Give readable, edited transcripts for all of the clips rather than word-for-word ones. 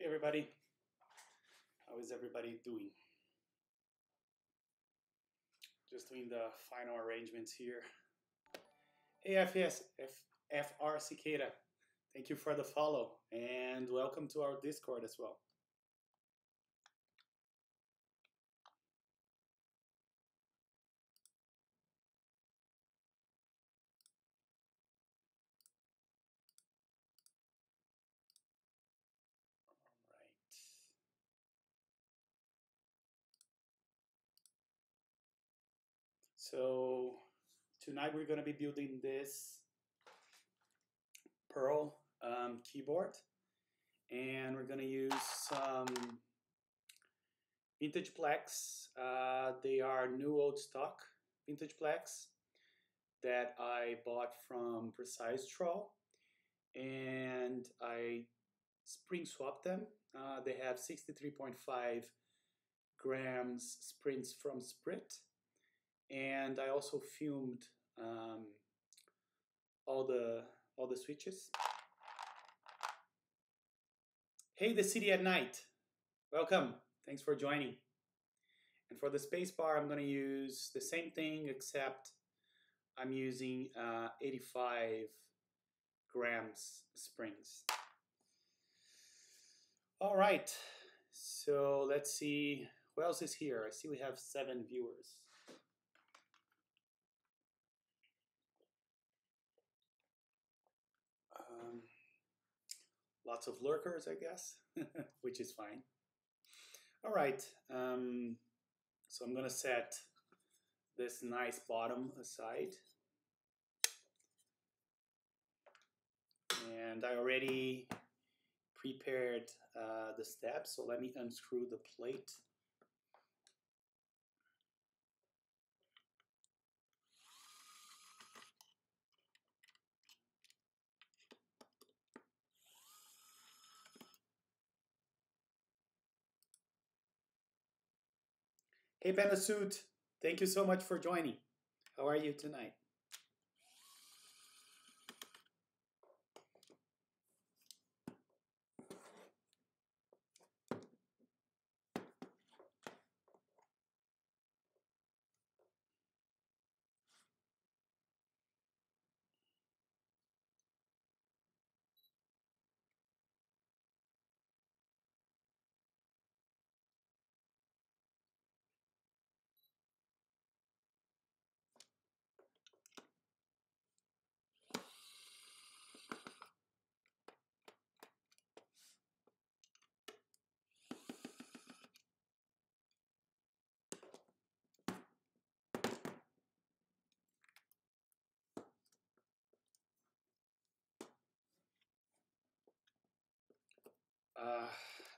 everybody, how is everybody doing? Just doing the final arrangements here. Hey FR Cicada, thank you for the follow and welcome to our Discord as well. So tonight we're going to be building this Pearl keyboard, and we're going to use some Vintage Blacks. They are new old stock Vintage Blacks that I bought from Precise Troll, and I spring swapped them. They have 63.5 grams sprints from Sprit, and I also filmed all the switches. Hey, the city at night, welcome, thanks for joining. And for the space bar, I'm going to use the same thing, except I'm using 85 grams springs. All right, so let's see who else is here. I see we have 7 viewers. Lots of lurkers, I guess, which is fine. All right, so I'm gonna set this nice bottom aside. And I already prepared the steps, so let me unscrew the plate. Hey Panda Suit, thank you so much for joining. How are you tonight?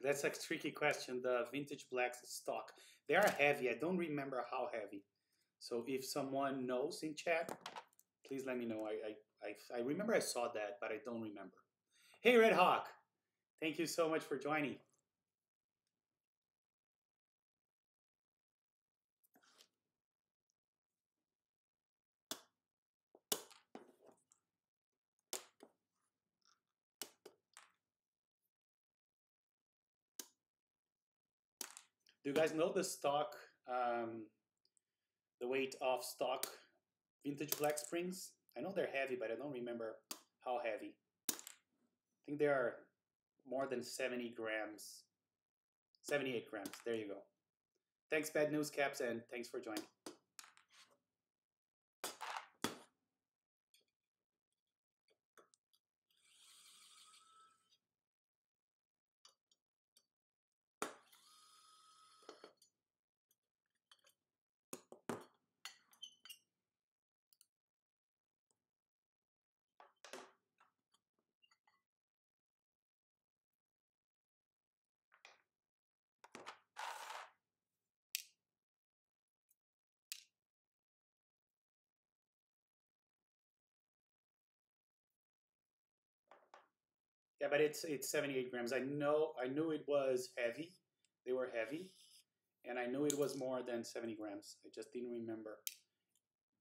That's a tricky question. The Vintage Blacks stock, they are heavy. I don't remember how heavy. So if someone knows in chat, please let me know. I remember I saw that, but I don't remember. Hey Red Hawk, thank you so much for joining. Do you guys know the stock, the weight of stock Vintage Black springs? I know they're heavy, but I don't remember how heavy. I think they are more than 70 grams, 78 grams. There you go. Thanks, Bad News Caps, and thanks for joining. Yeah, but it's 78 grams. I knew it was heavy. They were heavy, and I knew it was more than 70 grams. I just didn't remember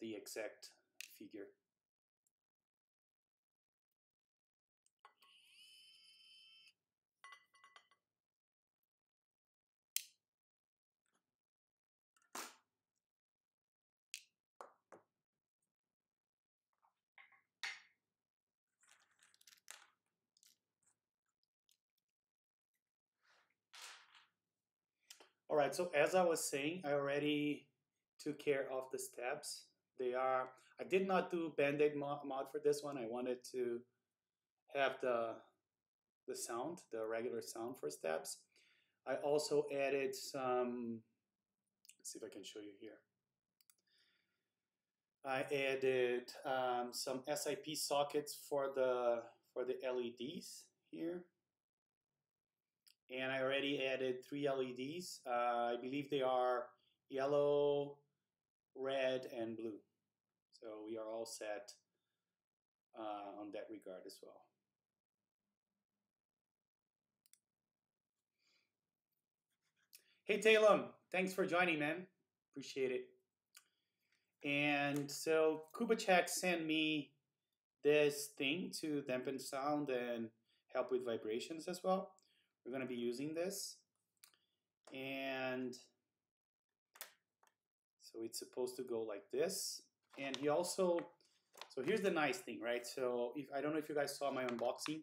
the exact figure. All right, so as I was saying, I already took care of the steps. They are, I did not do Band-Aid mod for this one. I wanted to have the sound, the regular sound for steps. I also added some, let's see if I can show you here. I added some SIP sockets for the LEDs here. And I already added 3 LEDs. I believe they are yellow, red, and blue. So we are all set on that regard as well. Hey Talem, thanks for joining, man. Appreciate it. And so Kubachek sent me this thing to dampen sound and help with vibrations as well. We're going to be using this. And so it's supposed to go like this. And he also, so here's the nice thing, right? So if I don't know if you guys saw my unboxing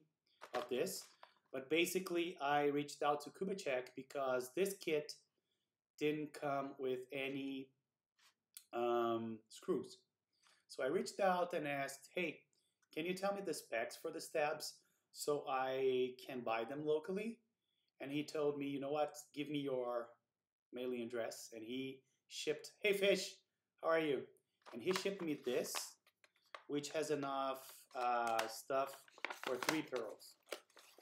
of this, but basically I reached out to Kubachek because this kit didn't come with any screws. So I reached out and asked, hey, can you tell me the specs for the stabs so I can buy them locally? And he told me, you know what, give me your mailing address. And he shipped, hey Fish, how are you? And he shipped me this, which has enough stuff for 3 pearls.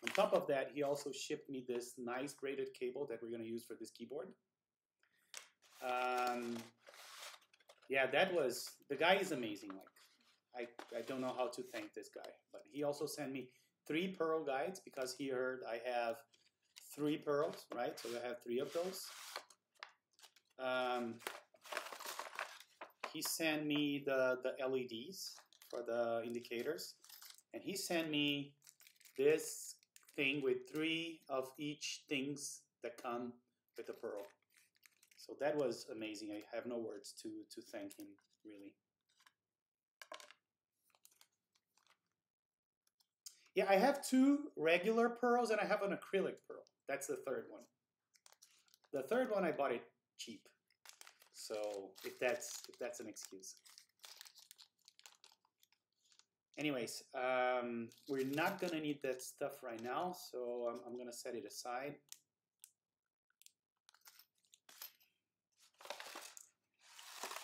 On top of that, he also shipped me this nice braided cable that we're going to use for this keyboard. Yeah, that was, the guy is amazing. Like, I don't know how to thank this guy, but he also sent me 3 pearl guides because he heard I have 3 pearls, right? So I have 3 of those. He sent me the LEDs for the indicators, and he sent me this thing with 3 of each things that come with the pearl. So that was amazing. I have no words to thank him, really. Yeah, I have 2 regular pearls and I have an acrylic pearl. That's the third one. The third one I bought it cheap. So if that's an excuse. Anyways, we're not gonna need that stuff right now, so I'm gonna set it aside.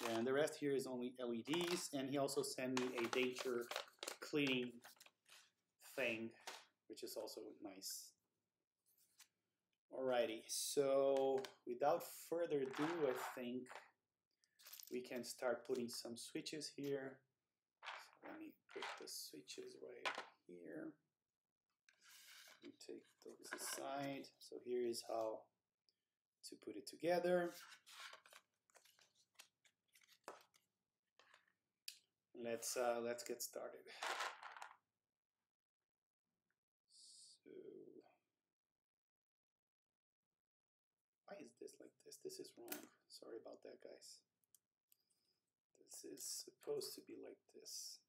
Yeah, and the rest here is only LEDs, and he also sent me a denture cleaning thing, which is also nice. Alrighty, so without further ado, I think we can start putting some switches here. So let me put the switches right here. We take those aside. So here is how to put it together. Let's get started. So why is this like this? This is wrong. Sorry about that, guys. This is supposed to be like this.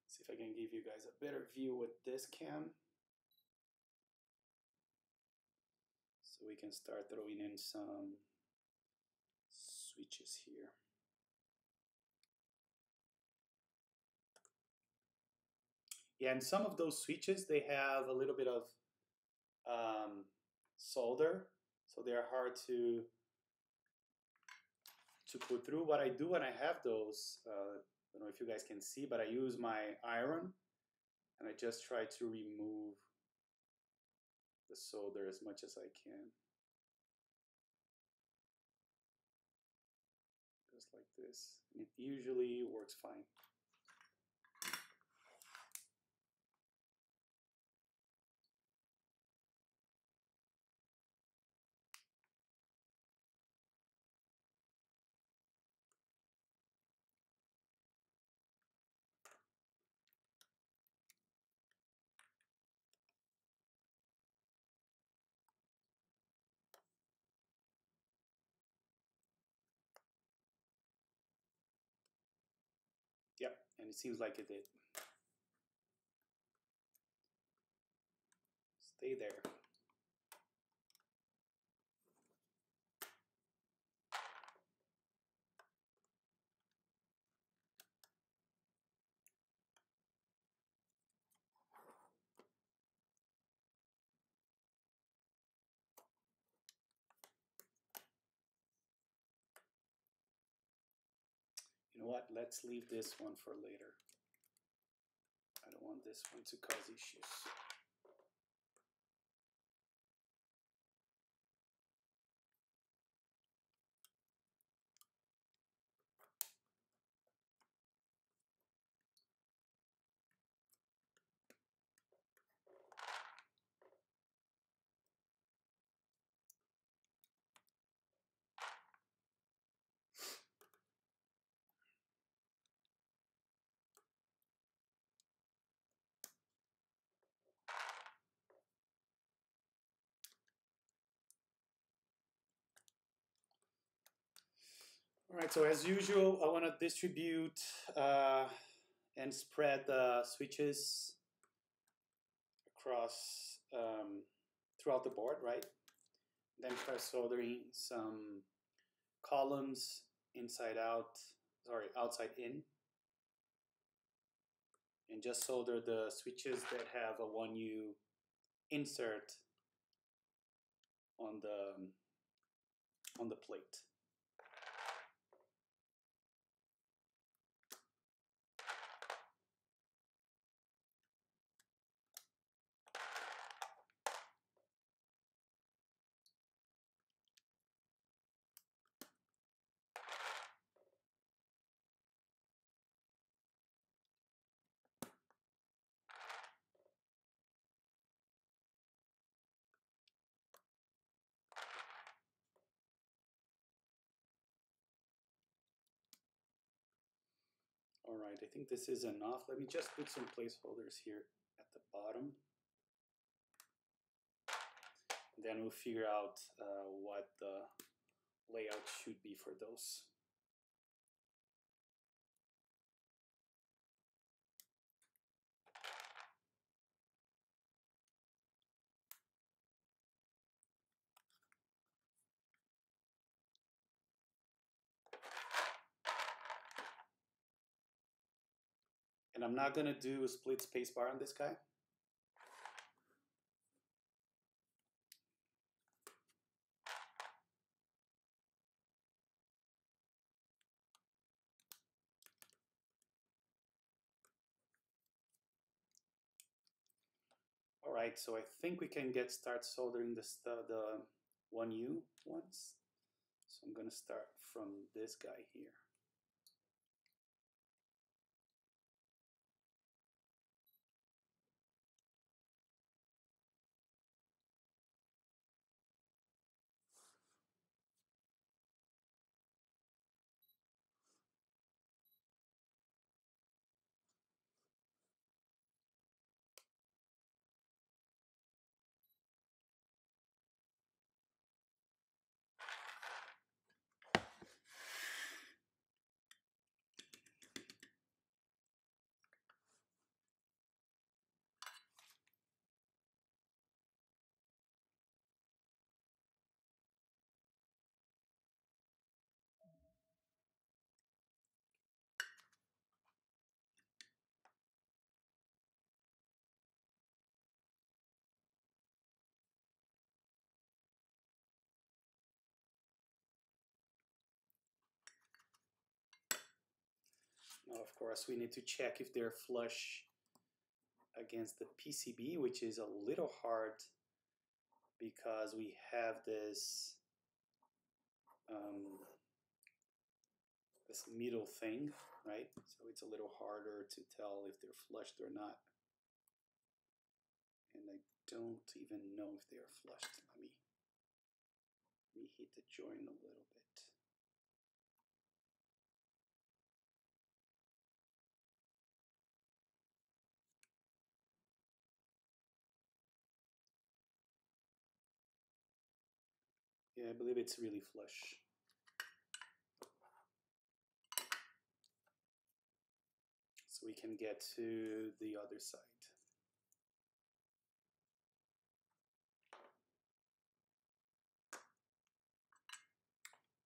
See if I can give you guys a better view with this cam. So we can start throwing in some switches here. Yeah, and some of those switches, they have a little bit of solder, so they are hard to put through. What I do when I have those, I don't know if you guys can see, but I use my iron and I just try to remove the solder as much as I can. Just like this. And it usually works fine. And it seems like it did. Stay there. You know what? Let's leave this one for later. I don't want this one to cause issues. All right, so as usual, I want to distribute and spread the switches across throughout the board, right? Then start soldering some columns inside out, sorry, outside in. And just solder the switches that have a 1U insert on the plate. All right, I think this is enough. Let me just put some placeholders here at the bottom. Then we'll figure out what the layout should be for those. And I'm not gonna do a split spacebar on this guy. All right, so I think we can start soldering the 1U ones. So I'm gonna start from this guy here. Now, of course, we need to check if they're flush against the PCB, which is a little hard because we have this this middle thing, right? So it's a little harder to tell if they're flushed or not. And I don't even know if they are flushed. Let me hit the join a little bit. Yeah, I believe it's really flush. so we can get to the other side.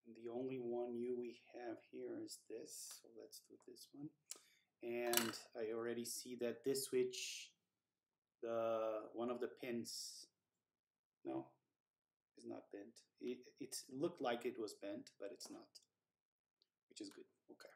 And the only one we have here is this, so let's do this one. And I already see that this switch, one of the pins, no, is not bent. It looked like it was bent, but it's not, which is good. Okay.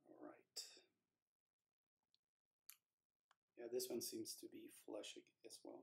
All right. Yeah, this one seems to be flush as well.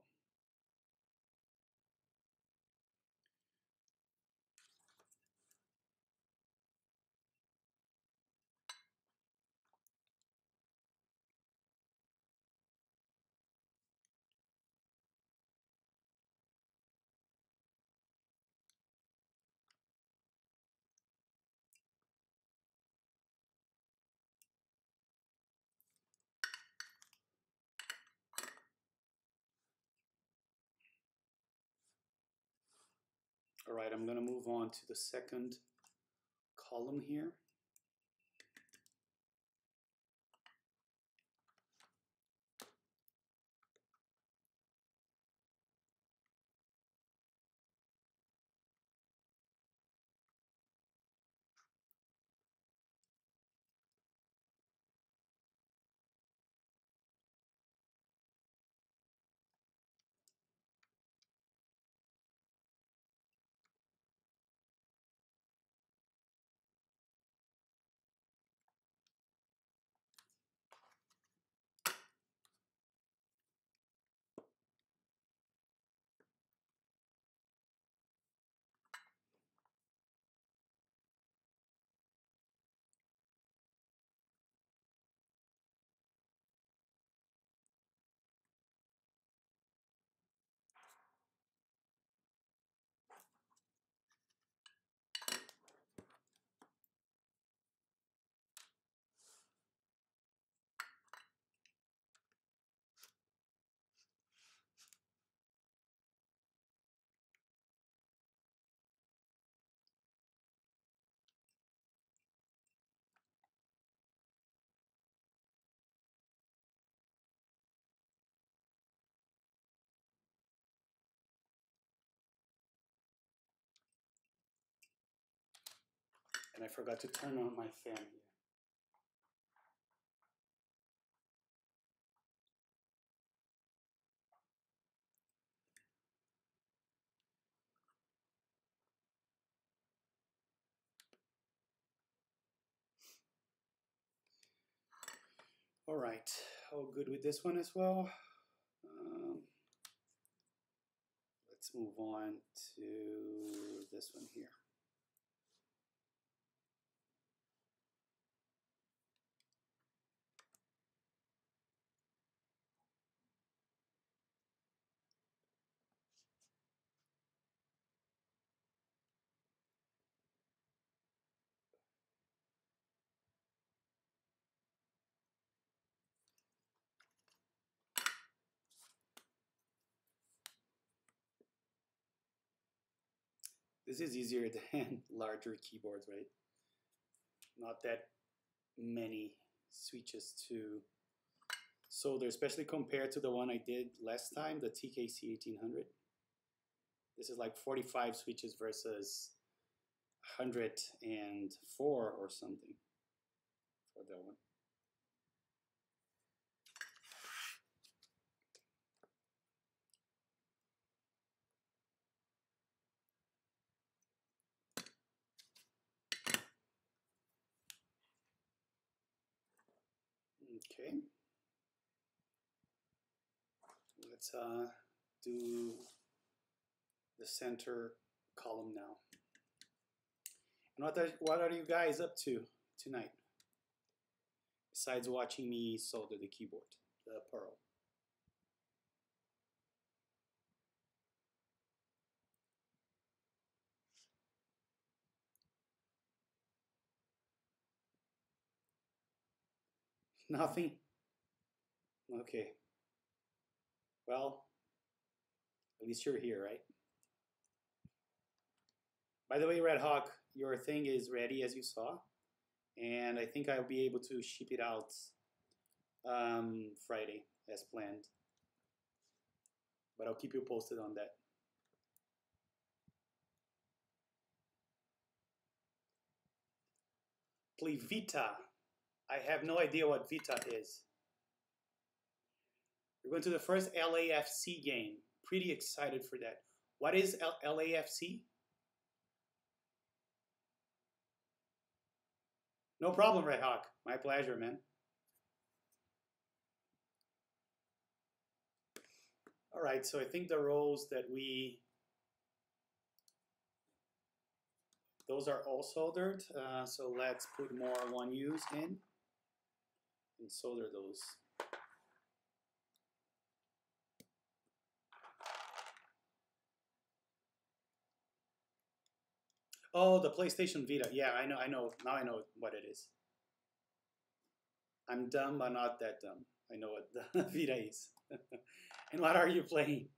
All right, I'm going to move on to the second column here. And I forgot to turn on my fan here. All right, all good with this one as well. Let's move on to this one here. This is easier than larger keyboards, right? Not that many switches to solder, especially compared to the one I did last time, the TKC 1800. This is like 45 switches versus 104 or something for that one. Okay. Let's do the center column now. And what are you guys up to tonight? Besides watching me solder the keyboard, the Pearl. Nothing? Okay. Well, at least you're here, right? By the way, Red Hawk, your thing is ready, as you saw. And I think I'll be able to ship it out Friday, as planned. But I'll keep you posted on that. Play Vita. I have no idea what Vita is. We're going to the first LAFC game. Pretty excited for that. What is LAFC? No problem, Red Hawk. My pleasure, man. All right, so I think the rows that those are all soldered. So let's put more 1Us in and solder those. Oh, the PlayStation Vita. Yeah, I know. Now I know what it is. I'm dumb, but not that dumb. I know what the Vita is. And what are you playing?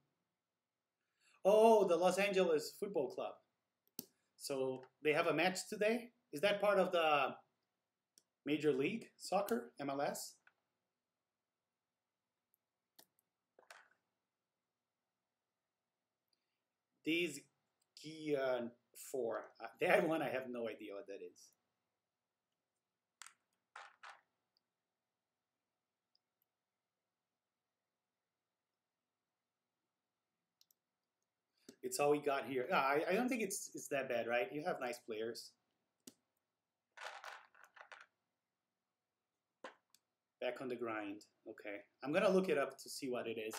Oh, the Los Angeles Football Club. So they have a match today? Is that part of the Major League Soccer, MLS? These Gian 4. That one I have no idea what that is. It's all we got here. I don't think it's that bad, right? You have nice players. Back on the grind. Okay. I'm going to look it up to see what it is.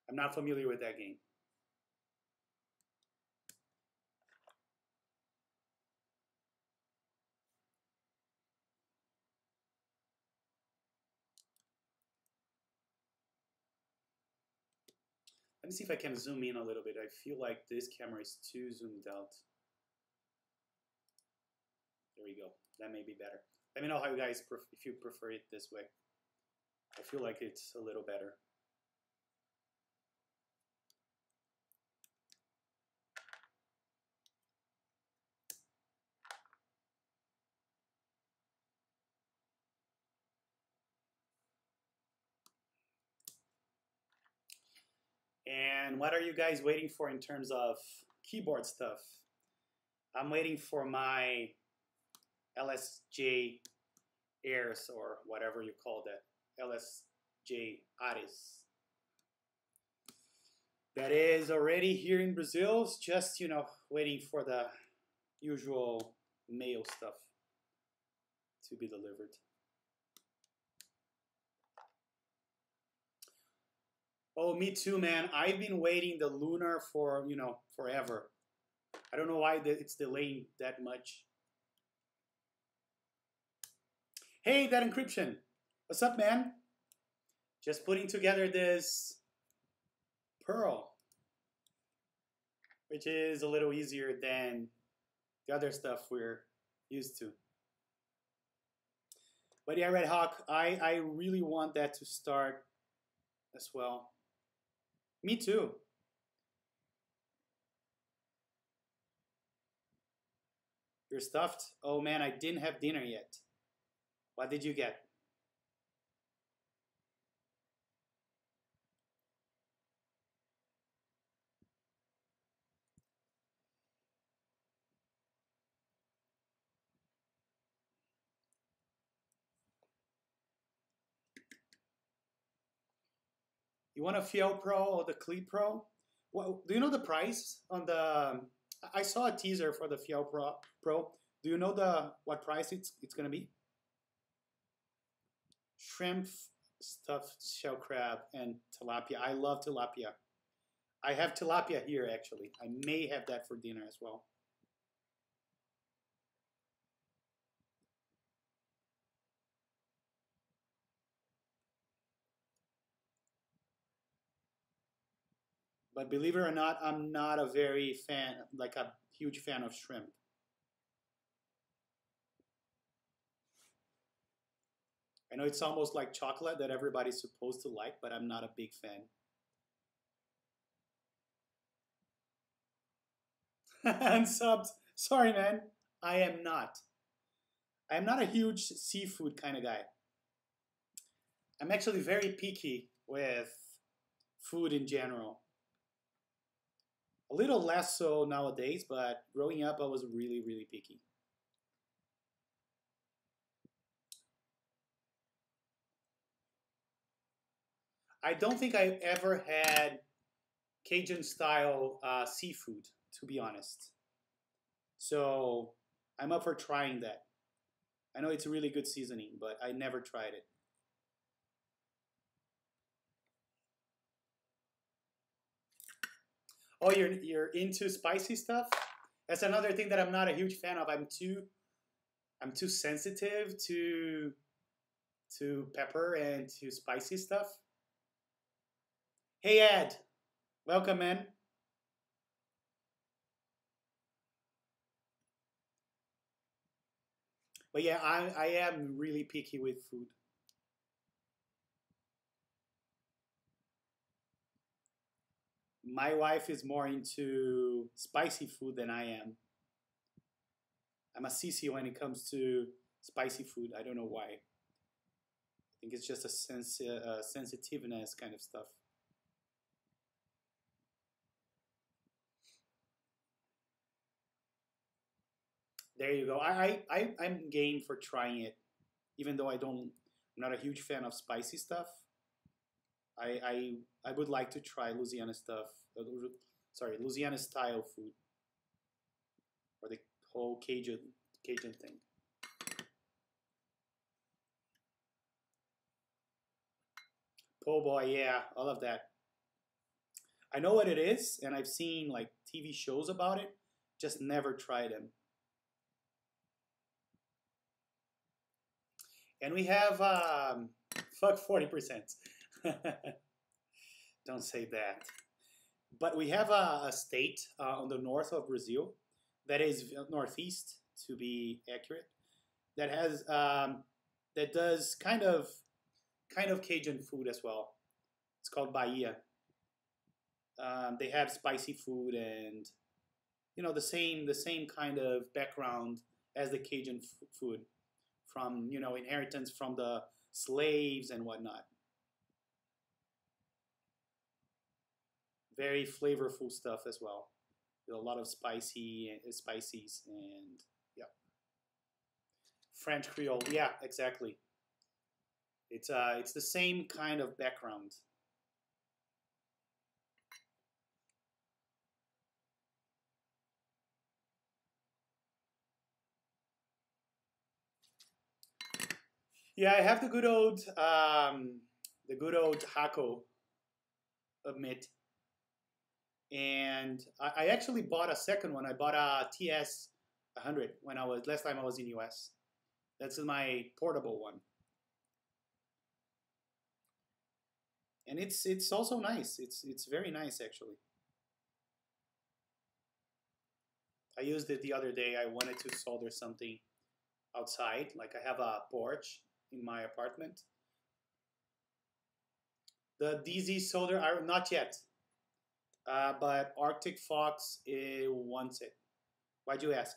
I'm not familiar with that game. Let me see if I can zoom in a little bit. I feel like this camera is too zoomed out. There we go. That may be better. Let me know how you guys, if you prefer it this way. I feel like it's a little better. And what are you guys waiting for in terms of keyboard stuff? I'm waiting for my LSJ Airs, or whatever you call that. LSJ Ares. That is already here in Brazil. It's just, you know, waiting for the usual mail stuff to be delivered. Oh, me too, man. I've been waiting the Lunar for, you know, forever. I don't know why it's delaying that much. Hey, that encryption. What's up, man? Just putting together this Pearl, which is a little easier than the other stuff we're used to. But yeah, Red Hawk, I really want that to start as well. Me too. You're stuffed? Oh man, I didn't have dinner yet. What did you get? You want a Fiel Pro or the Cleat Pro? Well, do you know the price on the? I saw a teaser for the Fiel Pro. Do you know what price it's gonna be? Shrimp stuffed shell crab and tilapia. I love tilapia. I have tilapia here actually. I may have that for dinner as well. But believe it or not, I'm not a very fan, like a huge fan of shrimp. I know it's almost like chocolate that everybody's supposed to like, but I'm not a big fan. Unsubbed. Sorry, man. I am not. I am not a huge seafood kind of guy. I'm actually very picky with food in general. A little less so nowadays, but growing up, I was really, really picky. I don't think I ever had Cajun style seafood, to be honest. So I'm up for trying that. I know it's a really good seasoning, but I never tried it. Oh, you're into spicy stuff? That's another thing that I'm not a huge fan of. I'm too sensitive to pepper and to spicy stuff. Hey Ed, welcome man. But yeah, I am really picky with food. My wife is more into spicy food than I am. I'm a sissy when it comes to spicy food. I don't know why. I think it's just a sensitiveness kind of stuff. There you go. I'm game for trying it, even though I'm not a huge fan of spicy stuff. I would like to try Louisiana stuff. Sorry, Louisiana style food or the whole Cajun thing. Po' boy, yeah, all of that. I know what it is, and I've seen like TV shows about it. Just never tried them. And we have fuck 40%. Don't say that. But we have a state on the north of Brazil that is northeast, to be accurate, that has that does kind of Cajun food as well. It's called Bahia. They have spicy food and the same kind of background as the Cajun food from inheritance from the slaves and whatnot. Very flavorful stuff as well. With a lot of spices and yeah, French Creole. Yeah, exactly. It's the same kind of background. Yeah, I have the good old Hako admit, and I actually bought a second one. I bought a TS 100 when I was last time I was in US. That's my portable one, and it's also nice. It's very nice actually. I used it the other day. I wanted to solder something outside, like I have a porch in my apartment. The DZ solder, not yet, but Arctic Fox wants it. Why'd you ask?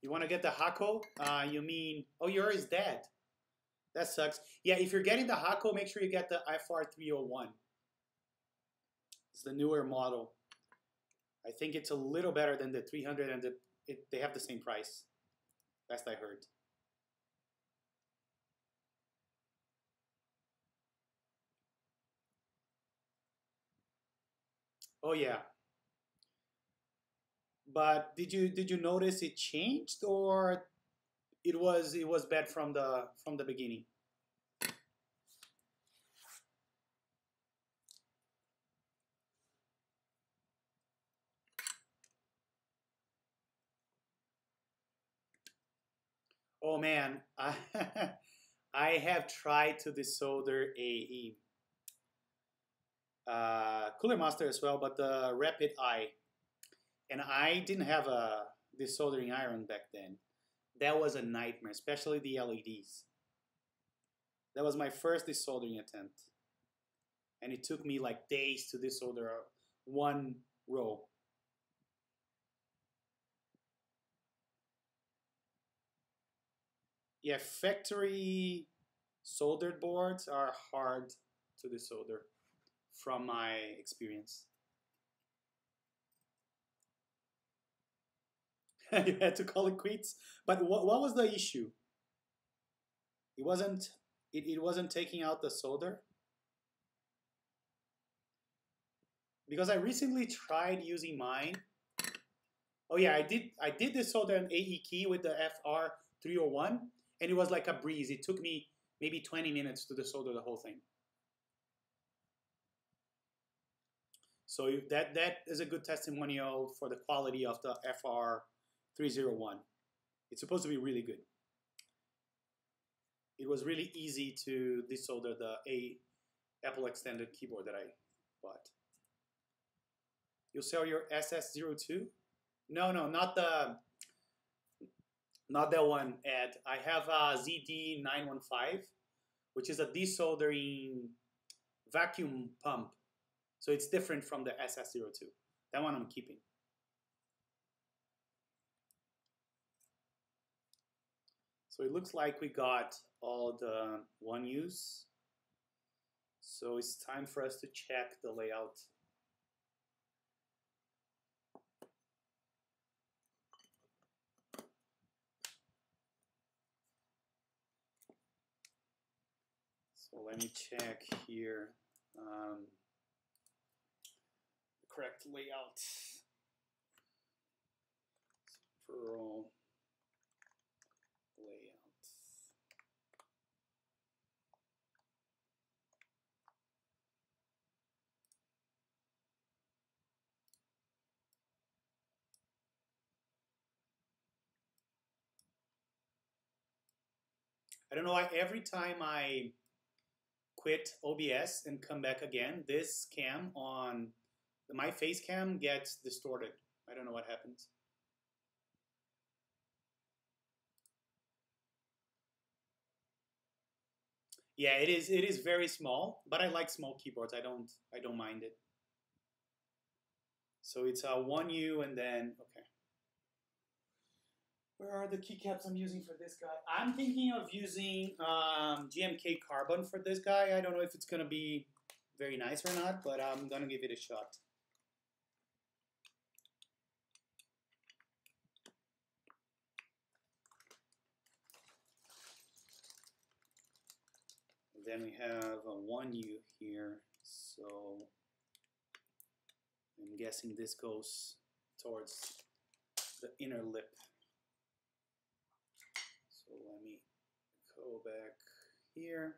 You want to get the Hako? You mean, oh, yours is dead. That sucks. Yeah, if you're getting the Hako, make sure you get the FR301. It's the newer model. I think it's a little better than the 300 and they have the same price. Best I heard. Oh yeah. But did you notice it changed, or it was bad from the beginning? Oh man, I have tried to desolder a Cooler Master as well, but the Rapid Eye, and I didn't have a desoldering iron back then. That was a nightmare, especially the LEDs. That was my first desoldering attempt, and it took me like days to desolder one row. Yeah, factory soldered boards are hard to desolder from my experience. You had to call it quits. But what was the issue? It wasn't it wasn't taking out the solder, because I recently tried using mine. Oh yeah, I did the solder an AE key with the FR301, and it was like a breeze. It took me maybe 20 minutes to desolder the whole thing. So that is a good testimonial for the quality of the FR301. It's supposed to be really good. It was really easy to desolder the Apple extended keyboard that I bought. You'll sell your SS02? No, no, not that one, Ed. I have a ZD915, which is a desoldering vacuum pump. So it's different from the SS02. That one I'm keeping. So it looks like we got all the one use. So it's time for us to check the layout. So let me check here. Correct layout. Pearl layout. I don't know why every time I quit OBS and come back again, this cam on my face cam gets distorted. I don't know what happens. Yeah, it is. It is very small, but I like small keyboards. I don't mind it. So it's a 1U, and then okay. Where are the keycaps I'm using for this guy? I'm thinking of using GMK Carbon for this guy. I don't know if it's gonna be very nice or not, but I'm gonna give it a shot. Then we have a 1U here, so I'm guessing this goes towards the inner lip. So let me go back here.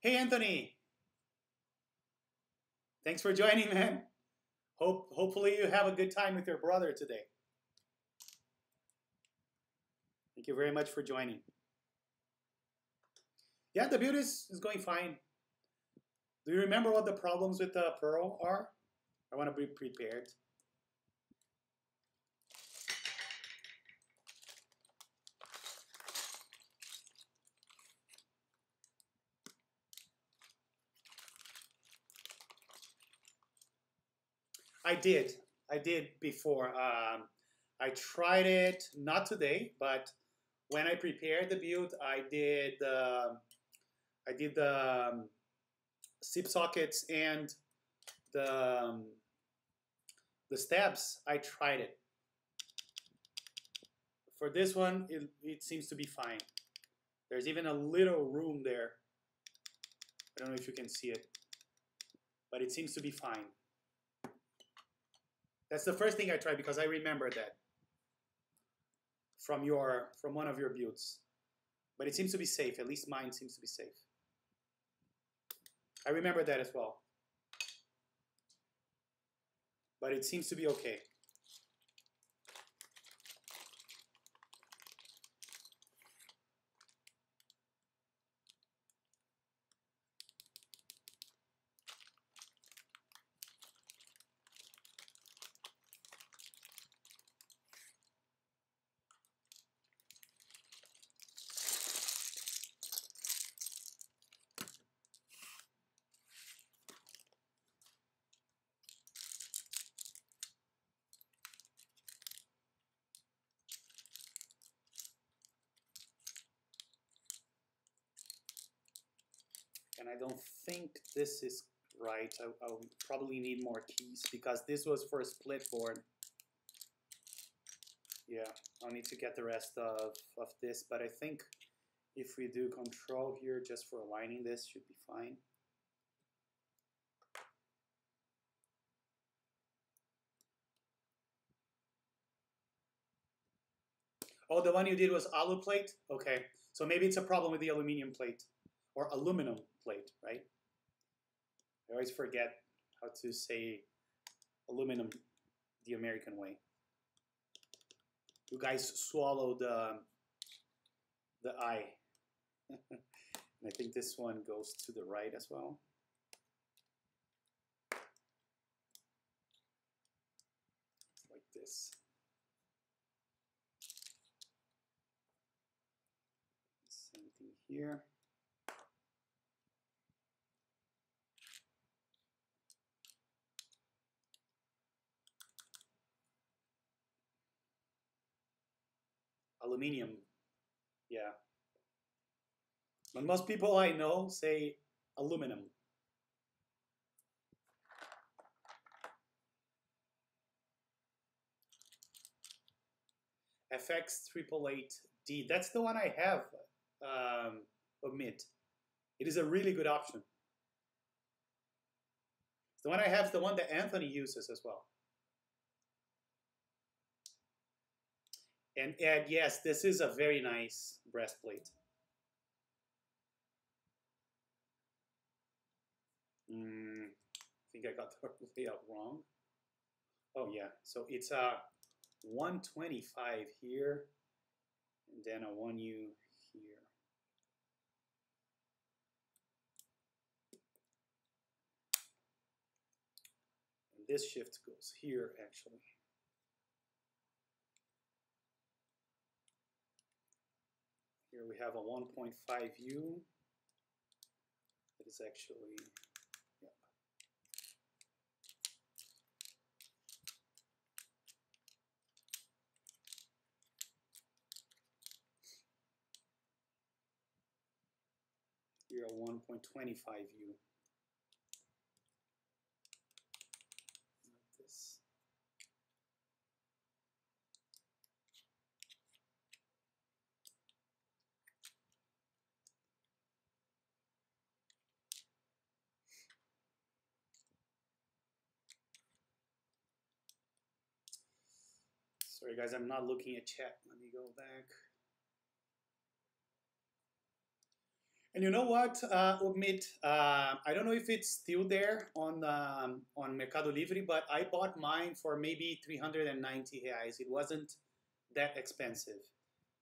Hey Anthony, thanks for joining, man. Hopefully you have a good time with your brother today. Thank you very much for joining. Yeah, the build is going fine. Do you remember what the problems with the Pearl are? I want to be prepared. I did. I did before. I tried it not today, but when I prepared the build, I did the SIP sockets and the the stabs. I tried it. For this one, it seems to be fine. There's even a little room there. I don't know if you can see it, but it seems to be fine. That's the first thing I tried because I remember that from one of your builds. But it seems to be safe. At least mine seems to be safe. I remember that as well. But it seems to be okay. And I don't think this is right. I'll probably need more keys because this was for a split board. Yeah, I'll need to get the rest of this, but I think if we do control here just for aligning this should be fine. Oh, the one you did was alu plate? Okay, so maybe it's a problem with the aluminum plate or aluminum plate, right? I always forget how to say aluminum the American way. You guys swallow the I. And I think this one goes to the right as well. Like this. Same thing here. Aluminium, yeah. But most people I know say aluminum. FX888D, that's the one I have, omit. It is a really good option. The one I have is the one that Anthony uses as well. And Ed, yes, this is a very nice breastplate. I think I got the layout wrong. Oh yeah, so it's a 125 here, and then a 1U here. And this shift goes here actually. Here we have a 1.5U. That is actually, yeah. Here a 1.25U. Like this. Sorry guys, I'm not looking at chat. Let me go back. And you know what, Omid, I don't know if it's still there on Mercado Livre, but I bought mine for maybe 390 reais. It wasn't that expensive.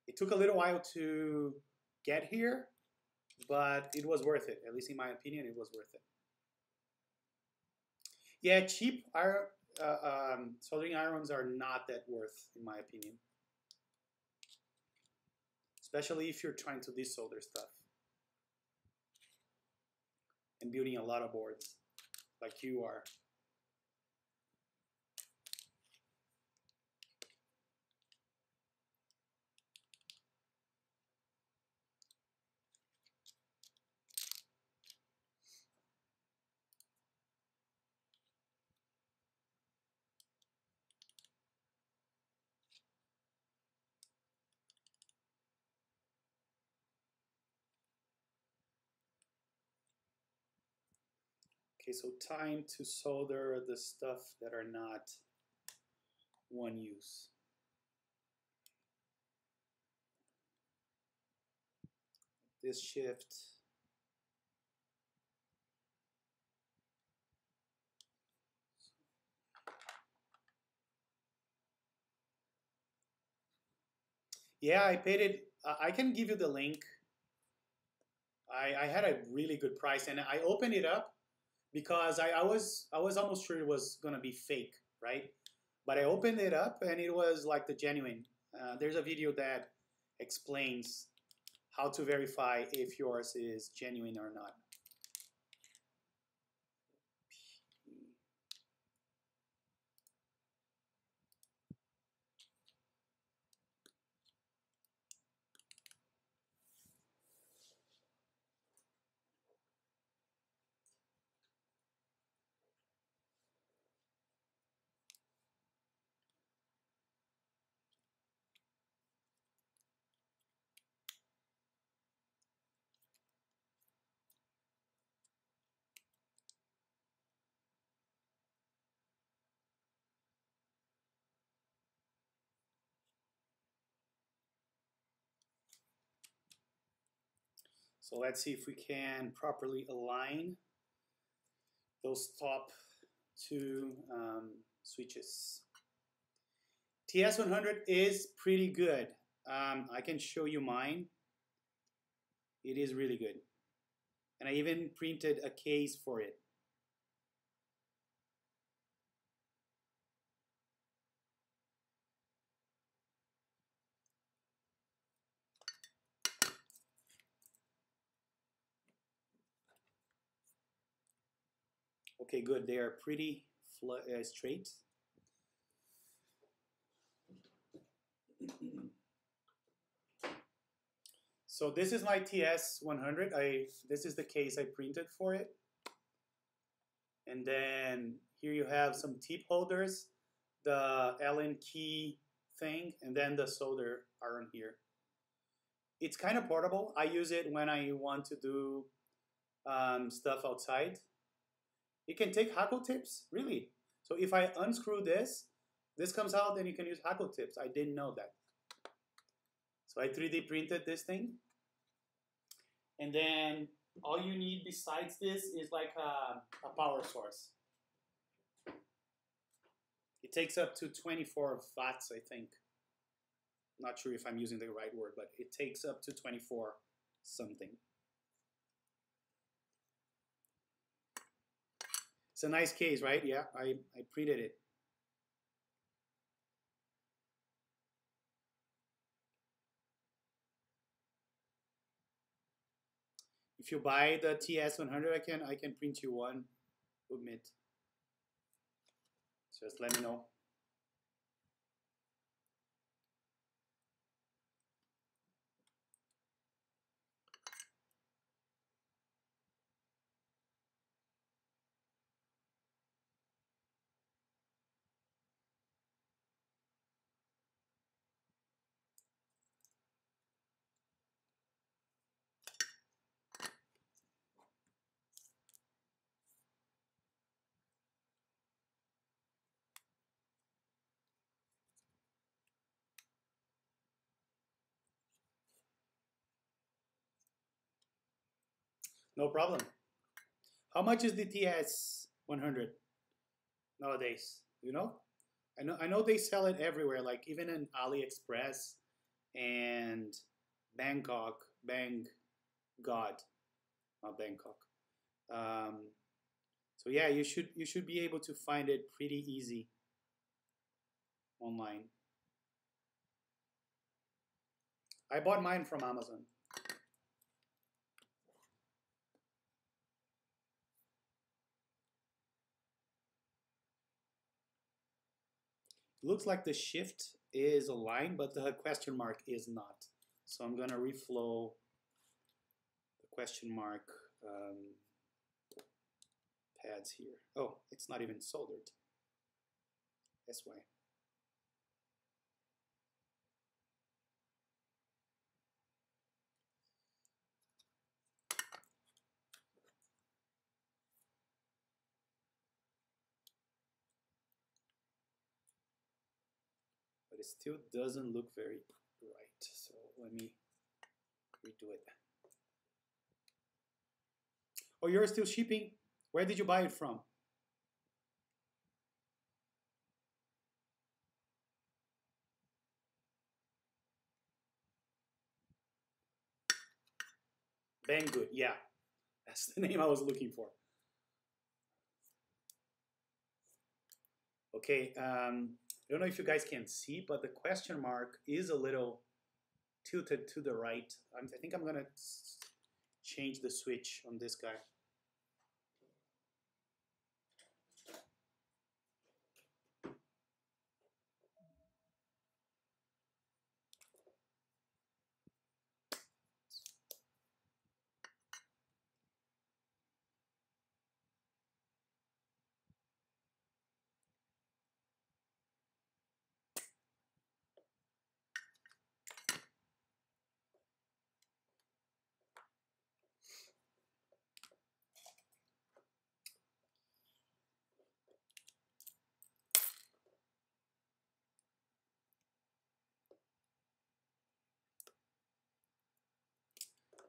It took a little while to get here, but it was worth it. At least in my opinion, it was worth it. Yeah, cheap soldering irons are not that worth, in my opinion. Especially if you're trying to desolder stuff. And building a lot of boards, like you are. Okay, so time to solder the stuff that are not one use. This shift. Yeah, I paid it. I can give you the link. I had a really good price, and I opened it up because I was almost sure it was gonna be fake, right? But I opened it up and it was like the genuine. There's a video that explains how to verify if yours is genuine or not. So let's see if we can properly align those top two switches. TS100 is pretty good. I can show you mine. It is really good. And I even printed a case for it. Okay, good. They are pretty straight. So this is my TS100. This is the case I printed for it. And then here you have some tip holders, the Allen key thing, and then the solder iron here. It's kind of portable. I use it when I want to do stuff outside. It can take hackle tips, really. So if I unscrew this, this comes out, then you can use hackle tips. I didn't know that. So I 3D printed this thing. And then all you need besides this is like a power source. It takes up to 24 watts, I think. Not sure if I'm using the right word, but it takes up to 24 something. It's a nice case, right? Yeah, I printed it. If you buy the TS100, I can print you one. Admit. Just let me know. No problem. How much is the TS100 nowadays? You know? I know they sell it everywhere, like even in AliExpress and Bangkok, God, not Bangkok. So yeah, you should be able to find it pretty easy online. I bought mine from Amazon. Looks like the shift is aligned, but the question mark is not. So I'm gonna reflow the question mark pads here. Oh, it's not even soldered. That's why. but it still doesn't look very right. So let me redo it. Oh, you're still shipping? Where did you buy it from? Banggood, yeah. That's the name I was looking for. Okay, I don't know if you guys can see, but the question mark is a little tilted to the right. I think I'm gonna change the switch on this guy.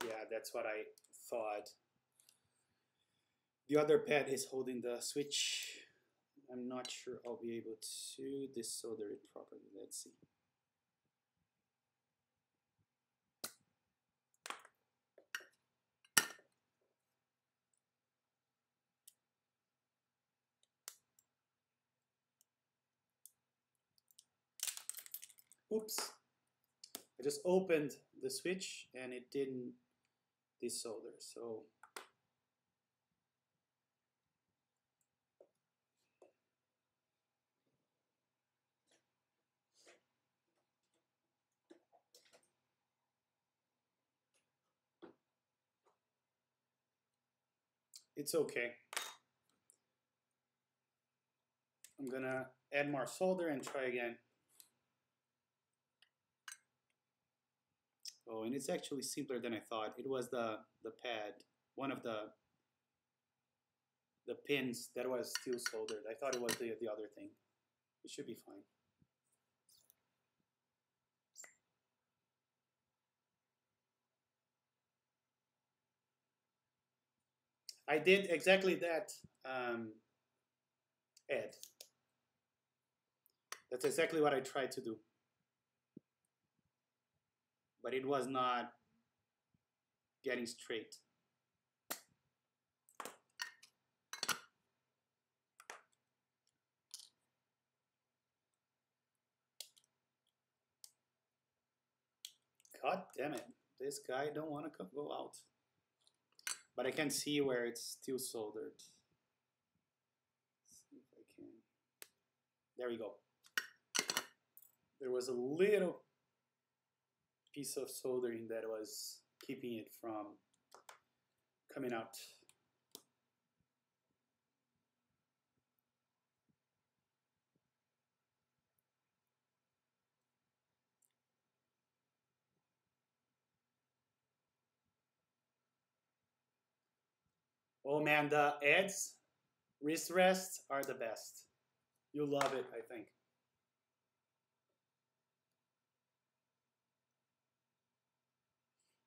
Yeah, that's what I thought. The other pad is holding the switch. I'm not sure I'll be able to desolder it properly. Let's see. Oops. I just opened the switch and it didn't desolder. So it's okay. I'm gonna add more solder and try again. Oh, and it's actually simpler than I thought. It was the pad, one of the pins that was still soldered. I thought it was the other thing. It should be fine. I did exactly that, Ed. That's exactly what I tried to do. But it was not getting straight. God damn it. This guy don't want to go out. But I can see where it's still soldered. Let's see if I can. There we go. There was a little piece of soldering that was keeping it from coming out. Oh man, the Ed's wrist rests are the best. You'll love it, I think.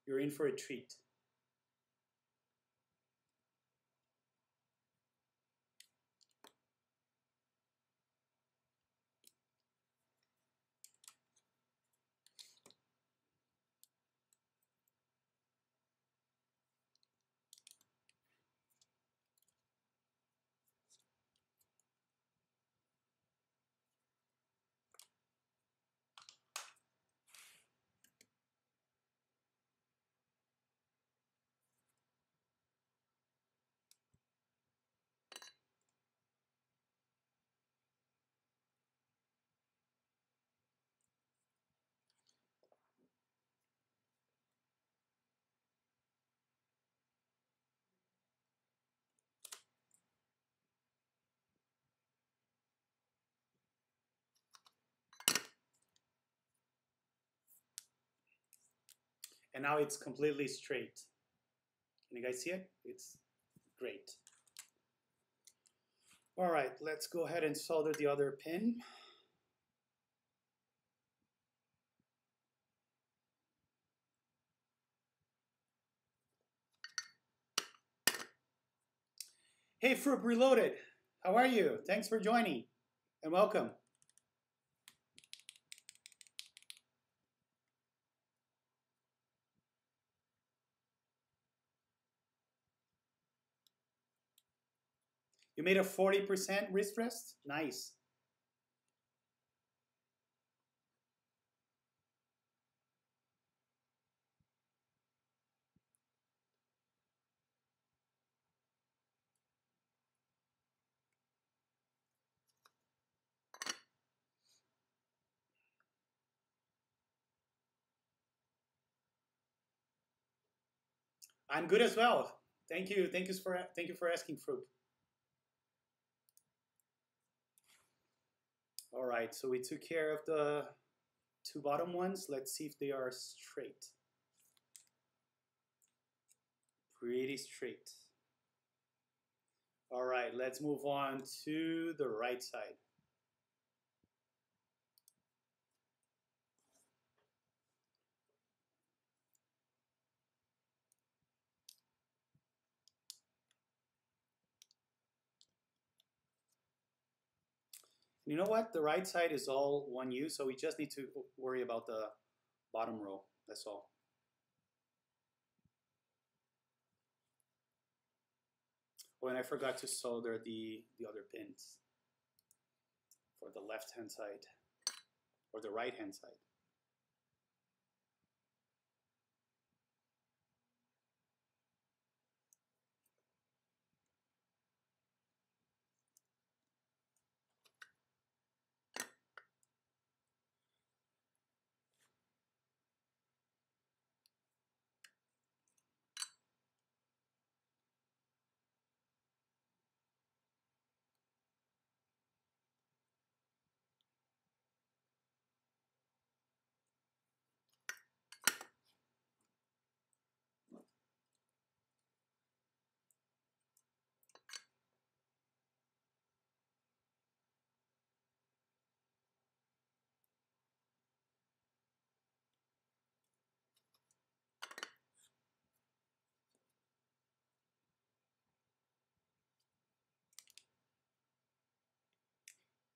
You're in for a treat. And now it's completely straight. Can you guys see it? It's great. All right, let's go ahead and solder the other pin. Hey, Fruit Reloaded. How are you? Thanks for joining and welcome. You made a 40% wrist rest? Nice. I'm good as well. Thank you. Thank you for asking, Fruit. All right, so we took care of the two bottom ones. Let's see if they are straight. Pretty straight. All right, let's move on to the right side. You know what? The right side is all 1U, so we just need to worry about the bottom row. That's all. Oh, and I forgot to solder the other pins for the left-hand side or the right-hand side.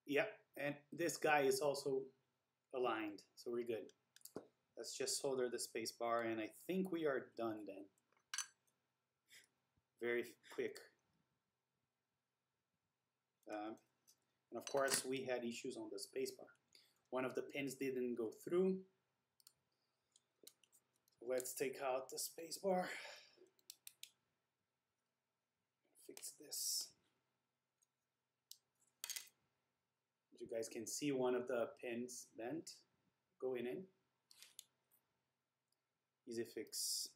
Yep, and this guy is also aligned, so we're good. Let's just solder the space bar, and I think we are done then. Very quick. And of course, we had issues on the space bar. One of the pins didn't go through. Let's take out the space bar. Fix this. As you guys can see, one of the pins bent going in. Easy fix.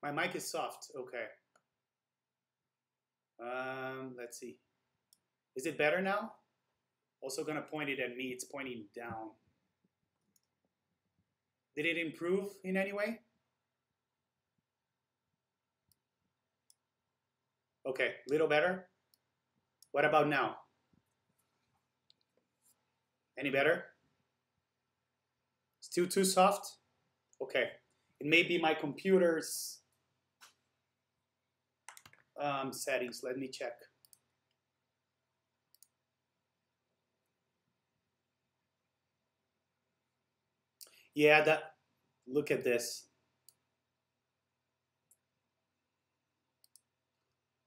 My mic is soft. Okay. Let's see. Is it better now? Also gonna point it at me. It's pointing down. Did it improve in any way? Okay, little better. What about now? Any better? Still too soft? Okay. It may be my computer's settings. Let me check. Yeah, look at this.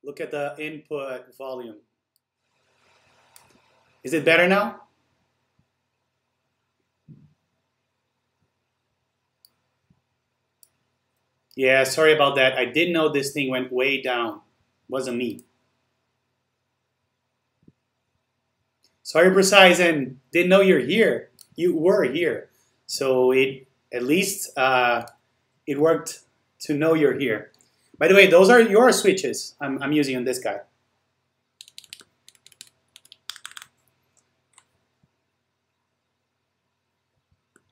Look at the input volume. Is it better now? Yeah, sorry about that. I didn't know this thing went way down. Wasn't me. Sorry, Precise, and didn't know you're here. You were here. So at least it worked to know you're here. By the way, those are your switches I'm using on this guy.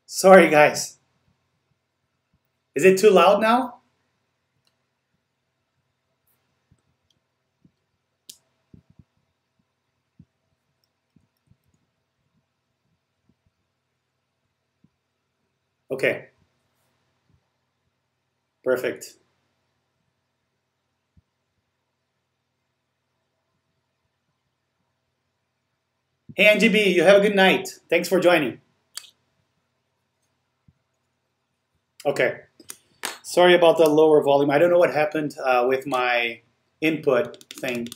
Sorry, guys. Is it too loud now? Okay. Perfect. Hey, NGB, you have a good night. Thanks for joining. Okay. Sorry about the lower volume. I don't know what happened with my input thing.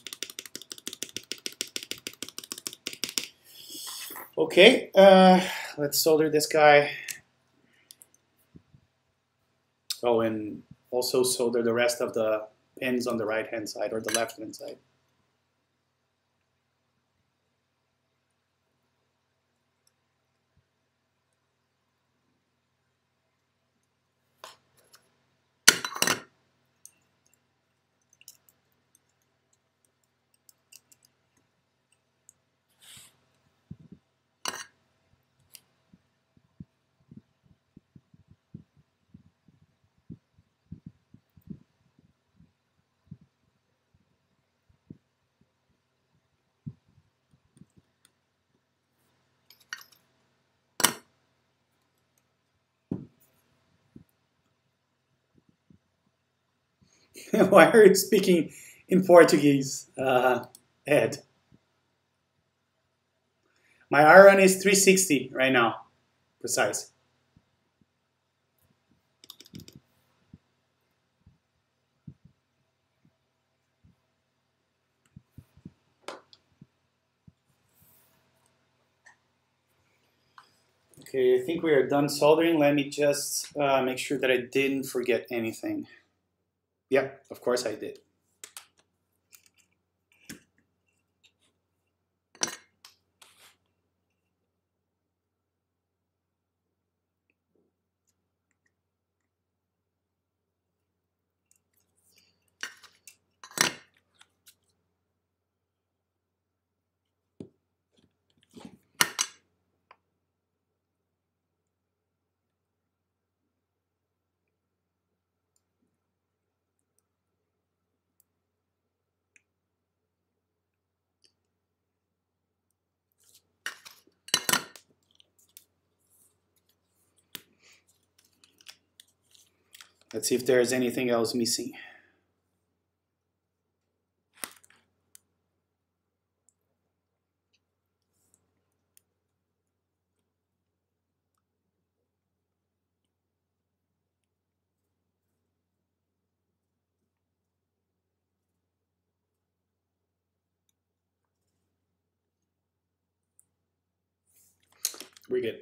Okay, let's solder this guy. Oh, and also solder the rest of the pins on the right-hand side or the left-hand side. Why are you speaking in Portuguese, Ed? My iron is 360 right now, precise. Okay, I think we are done soldering. Let me just make sure that I didn't forget anything. Yep, of course I did. Let's see if there's anything else missing. We're good.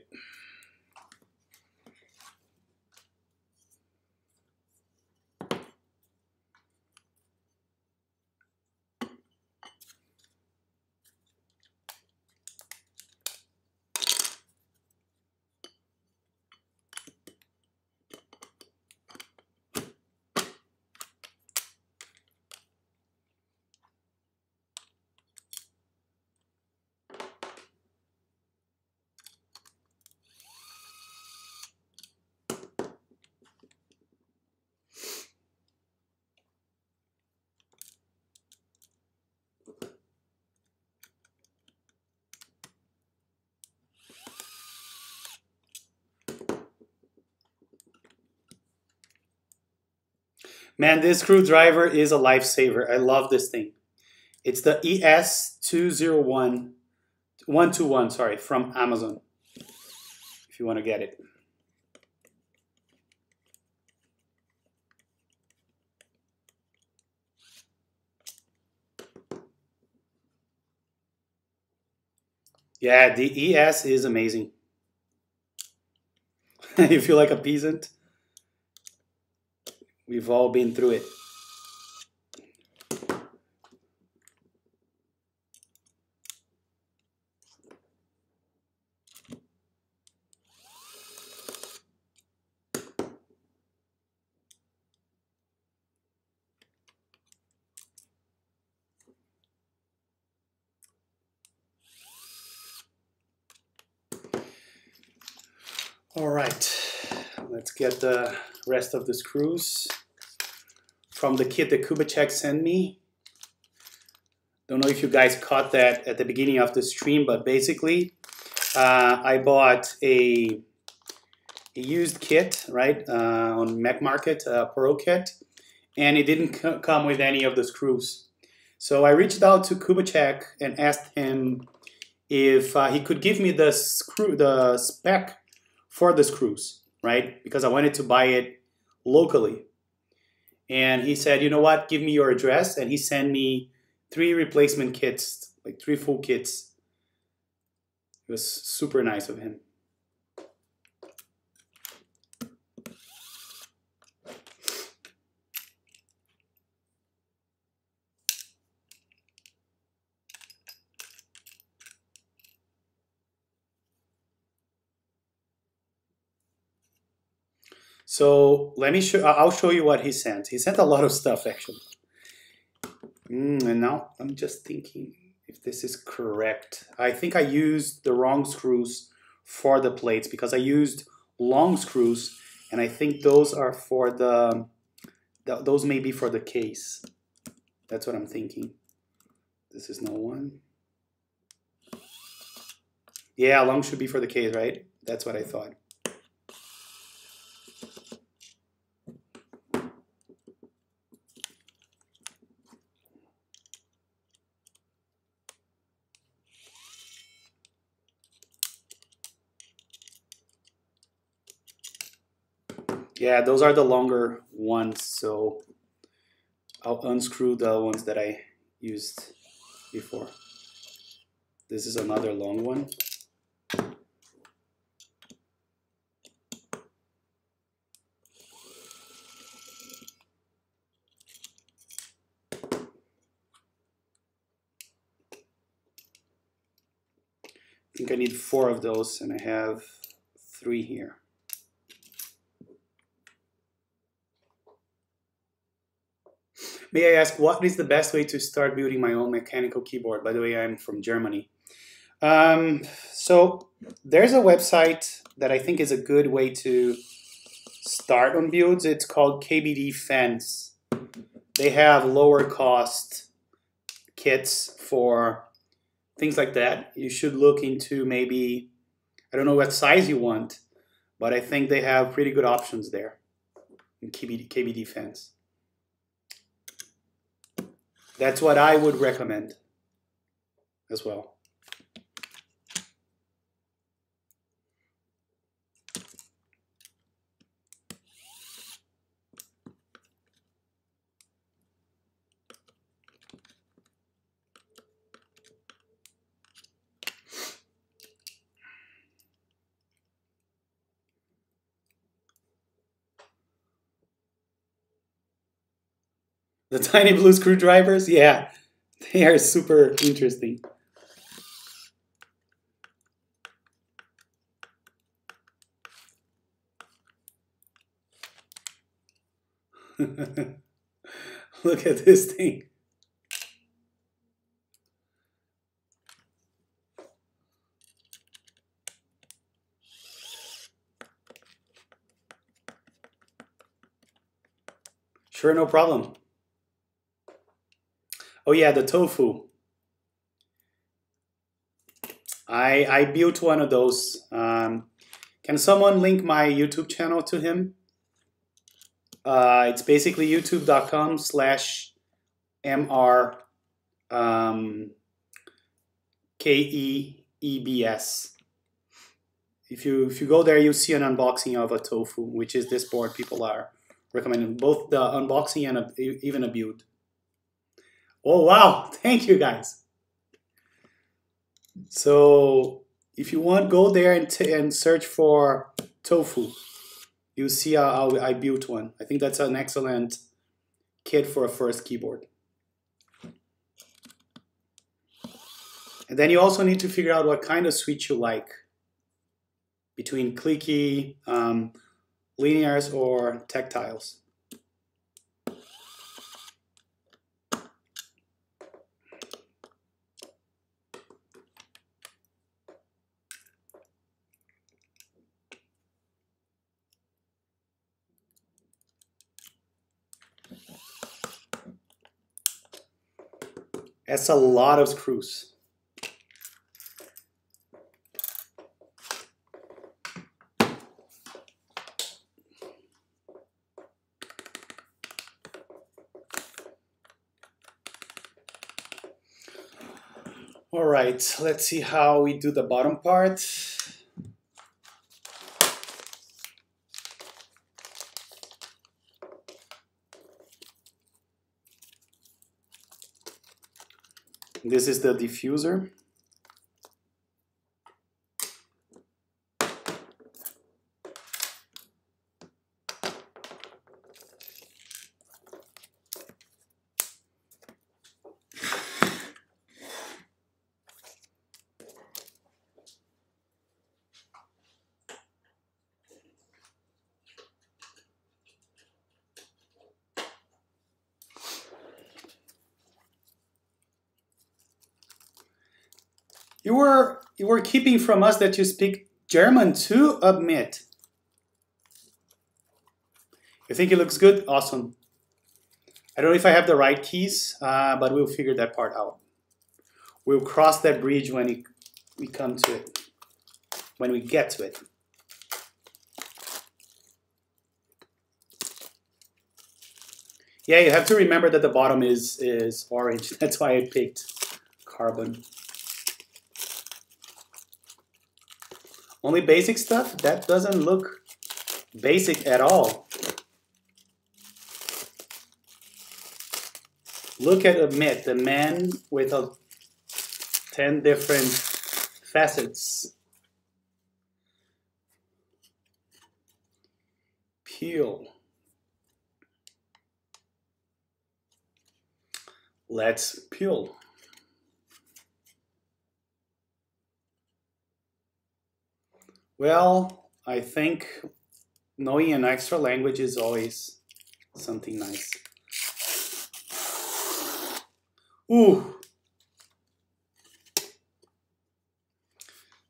Man, this screwdriver is a lifesaver. I love this thing. It's the ES201, sorry, from Amazon, if you want to get it. Yeah, the ES is amazing. You feel like a peasant? We've all been through it. All right, let's get the rest of the screws from the kit that Kubacek sent me. Don't know if you guys caught that at the beginning of the stream, but basically I bought a a used kit, right, on Mac Market, Pro kit, and it didn't come with any of the screws. So I reached out to Kubacek and asked him if he could give me the spec for the screws, right? Because I wanted to buy it locally. And he said, you know what, give me your address. And he sent me 3 replacement kits, like 3 full kits. It was super nice of him. So let me show. I'll show you what he sent. He sent a lot of stuff actually. And now I'm just thinking if this is correct. I think I used the wrong screws for the plates because I used long screws, and I think those are for those may be for the case. That's what I'm thinking. This is no one. Yeah, long should be for the case, right? That's what I thought. Yeah, those are the longer ones, so I'll unscrew the ones that I used before. This is another long one. I think I need 4 of those, and I have 3 here. May I ask, what is the best way to start building my own mechanical keyboard? By the way, I'm from Germany. So there's a website that I think is a good way to start on builds. It's called KBD Fence. They have lower cost kits for things like that. You should look into maybe, I don't know what size you want, but I think they have pretty good options there in KBD Fence. That's what I would recommend as well. The tiny blue screwdrivers, yeah, they are super interesting. Look at this thing. Sure, no problem. Oh yeah, the tofu. I built one of those. Can someone link my YouTube channel to him? It's basically youtube.com/mr KEEBS. If you go there, you'll see an unboxing of a tofu, which is this board people are recommending, both the unboxing and even a build. Oh wow, thank you guys. So if you want, go there and search for tofu. You'll see how I built one. I think that's an excellent kit for a first keyboard. And then you also need to figure out what kind of switch you like, between clicky, linears, or tactiles. That's a lot of screws. All right, let's see how we do the bottom part. This is the diffuser. You were keeping from us that you speak German too, admit. You think it looks good? Awesome. I don't know if I have the right keys, but we'll figure that part out. We'll cross that bridge when we come to it, when we get to it. Yeah, you have to remember that the bottom is orange. That's why I picked carbon. Only basic stuff? That doesn't look basic at all. Look at Amit, the man with 10 different facets. Peel. Let's peel. Well, I think knowing an extra language is always something nice. Ooh.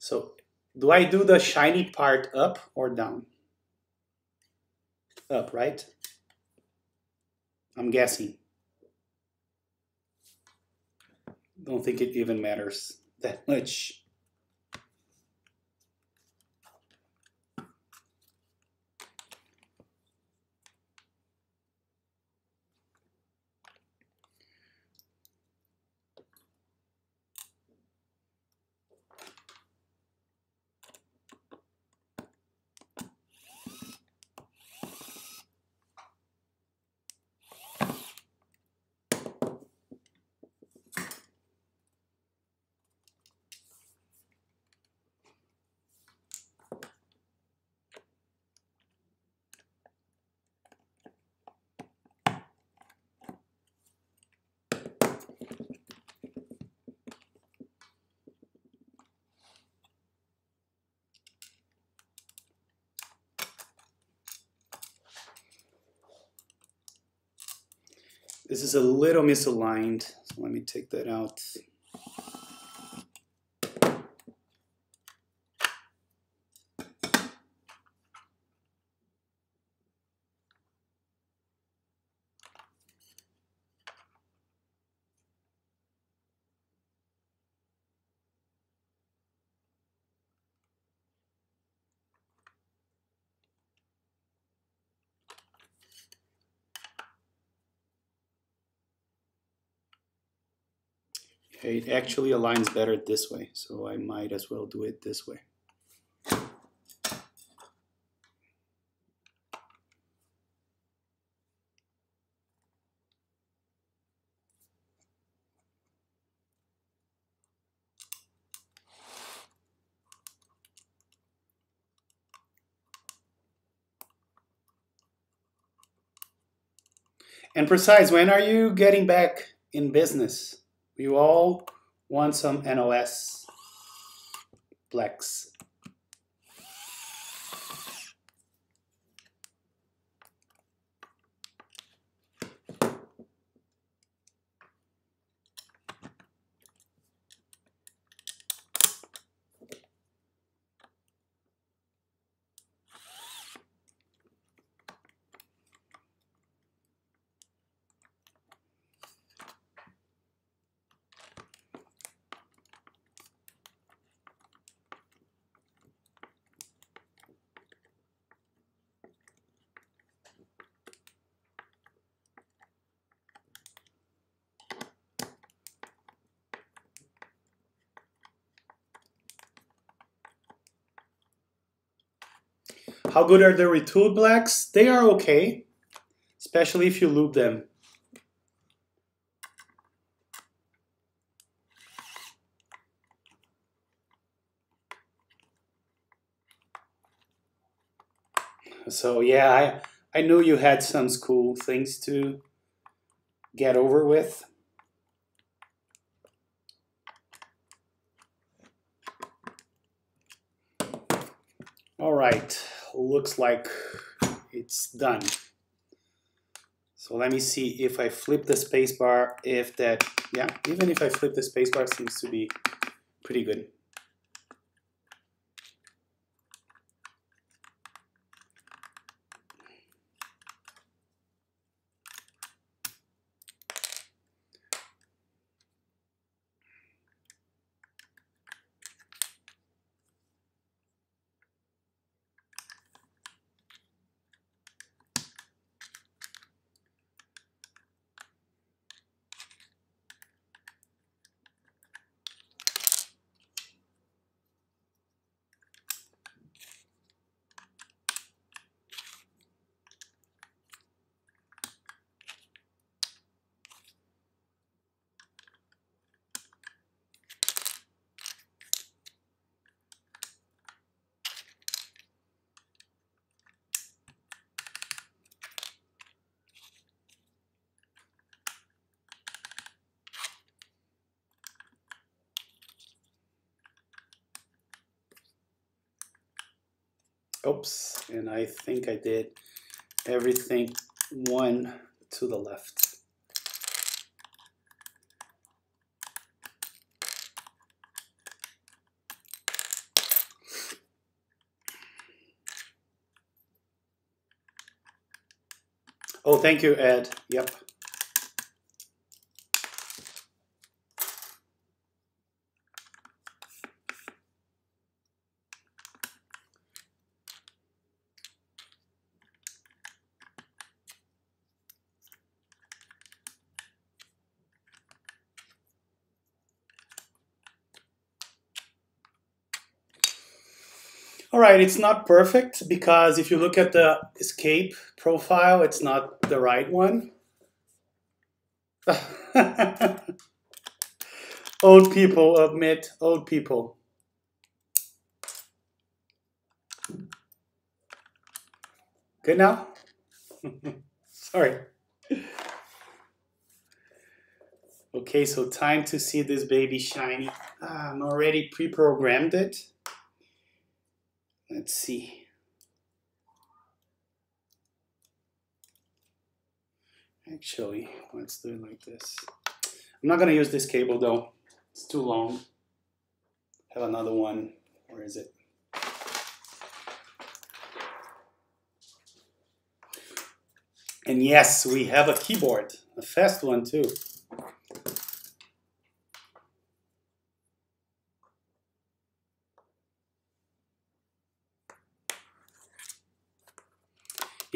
So, do I do the shiny part up or down? Up, right? I'm guessing. Don't think it even matters that much. This is a little misaligned, so let me take that out. Okay, it actually aligns better this way, so I might as well do it this way. And Precise, when are you getting back in business? We all want some NOS Blacks. How good are the retooled blacks? They are okay, especially if you lube them. So yeah, I knew you had some school things to get over with. All right, looks like it's done. So let me see if I flip the spacebar, if that, yeah, even if I flip the spacebar, seems to be pretty good. Oops, and I think I did everything one to the left. Oh, thank you, Ed. Yep. All right, it's not perfect because if you look at the escape profile, it's not the right one. Old people admit, old people. Good now? Sorry. Okay, so time to see this baby shiny. I'm already pre-programmed it. Let's see. Actually, let's do it like this. I'm not gonna use this cable though. It's too long. Have another one. Where is it? And yes, we have a keyboard, a fast one too.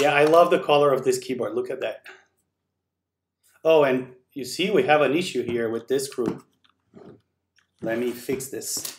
Yeah, I love the color of this keyboard. Look at that. Oh, and you see we have an issue here with this screw. Let me fix this.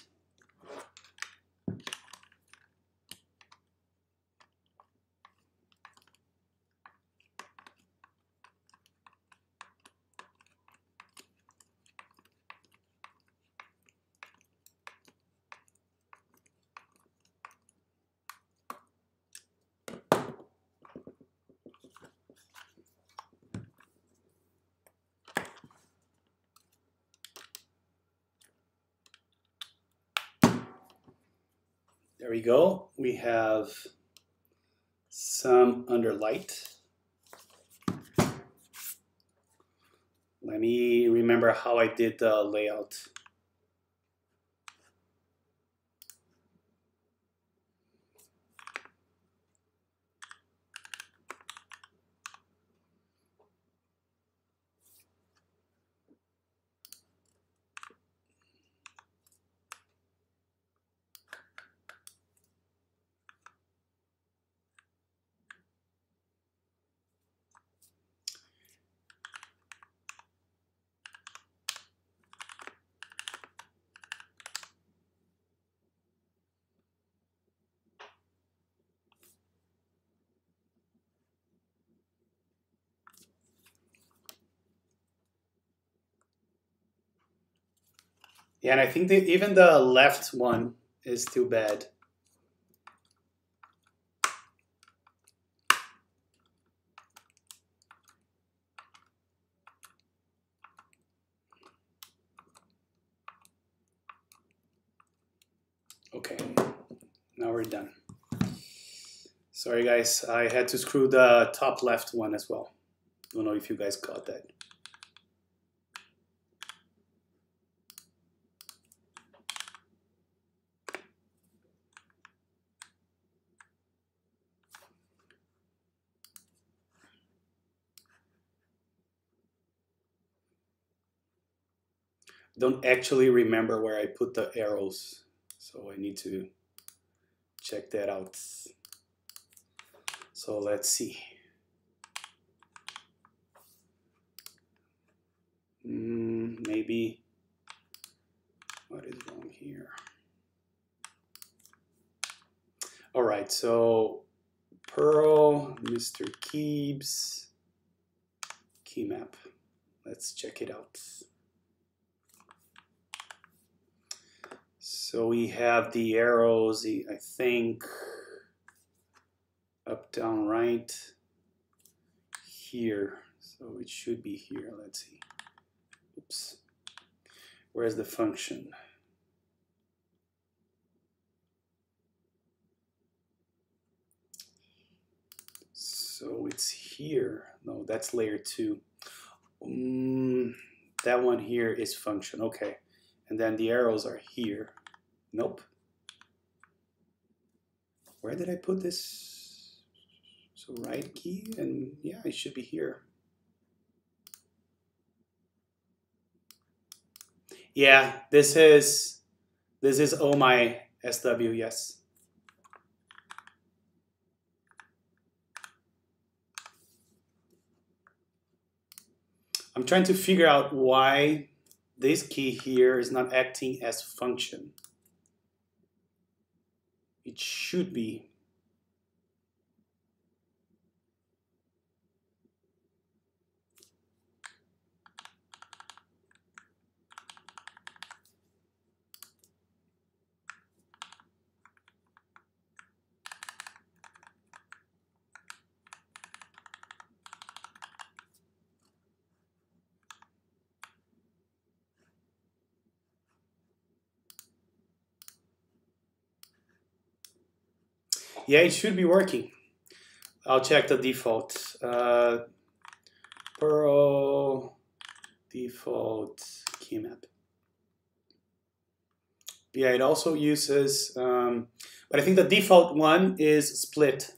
There we go. We have some under light. Let me remember how I did the layout. Yeah, and I think that even the left one is too bad. Okay, now we're done. Sorry guys, I had to screw the top left one as well. Don't know if you guys caught that. Don't actually remember where I put the arrows, so I need to check that out. So let's see. Maybe, what is wrong here? All right, so Pearl, Mr. Keebs, key map. Let's check it out. So we have the arrows, I think, up, down, right, here. So it should be here, let's see. Oops. Where's the function? So it's here. No, that's layer 2. That one here is function. Okay. And then the arrows are here. Nope. Where did I put this? So right key, and yeah, it should be here. Yeah, this is oh my SW, yes. I'm trying to figure out why this key here is not acting as function. It should be. Yeah, it should be working. I'll check the default. Pearl default key map. Yeah, it also uses, but I think the default one is split.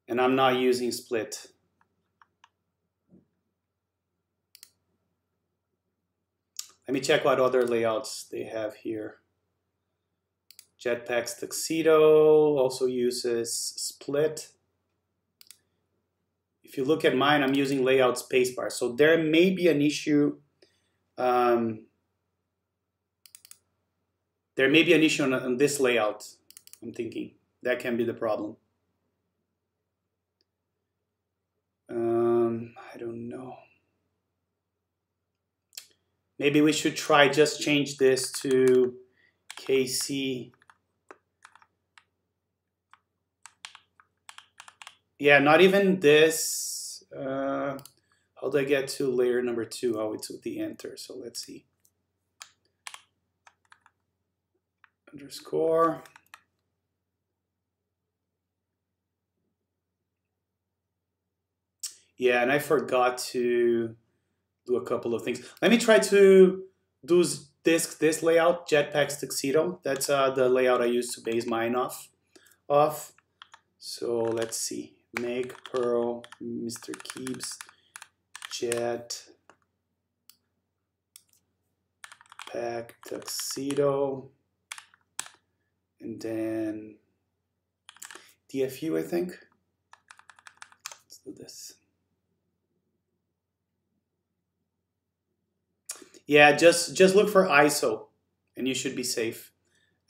And I'm not using split. Let me check what other layouts they have here. Jetpack's Tuxedo also uses split. If you look at mine, I'm using layout spacebar. So there may be an issue. There may be an issue on this layout. I'm thinking that can be the problem. I don't know. Maybe we should try just change this to KC. Yeah, not even this. How do I get to layer number 2? Oh, it's with the enter. So let's see. Underscore. Yeah, and I forgot to do a couple of things. Let me try to do this layout, Jetpack's Tuxedo. That's the layout I used to base mine off. So let's see. Make Pearl, Mr. Keebs, Jetpack Tuxedo, and then DFU, I think. Let's do this. Yeah, just look for ISO, and you should be safe,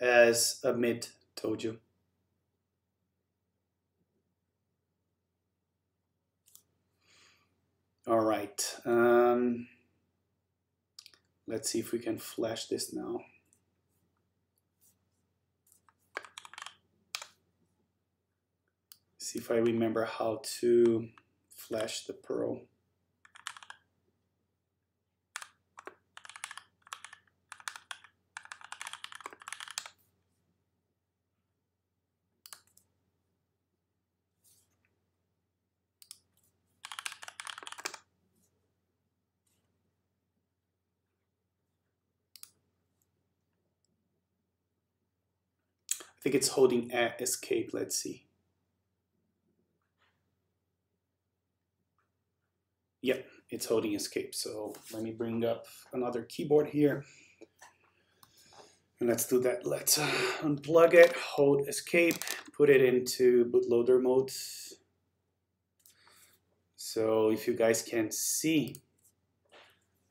as Amit told you. All right. Let's see if we can flash this now. See if I remember how to flash the pearl. I think it's holding escape. Let's see. Yep, it's holding escape. So let me bring up another keyboard here. And let's do that. Let's unplug it, hold escape, put it into bootloader mode. So if you guys can see,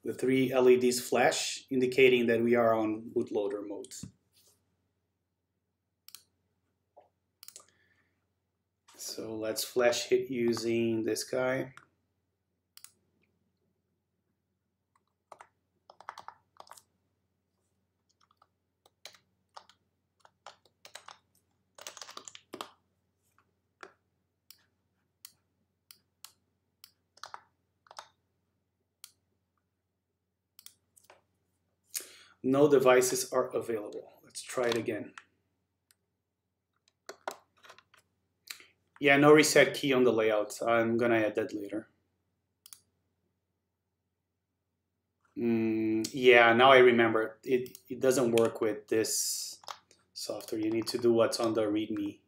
the 3 LEDs flash, indicating that we are on bootloader mode. So let's flash it using this guy. No devices are available. Let's try it again. Yeah, no reset key on the layout. I'm gonna add that later. Yeah, now I remember. It doesn't work with this software. You need to do what's on the README.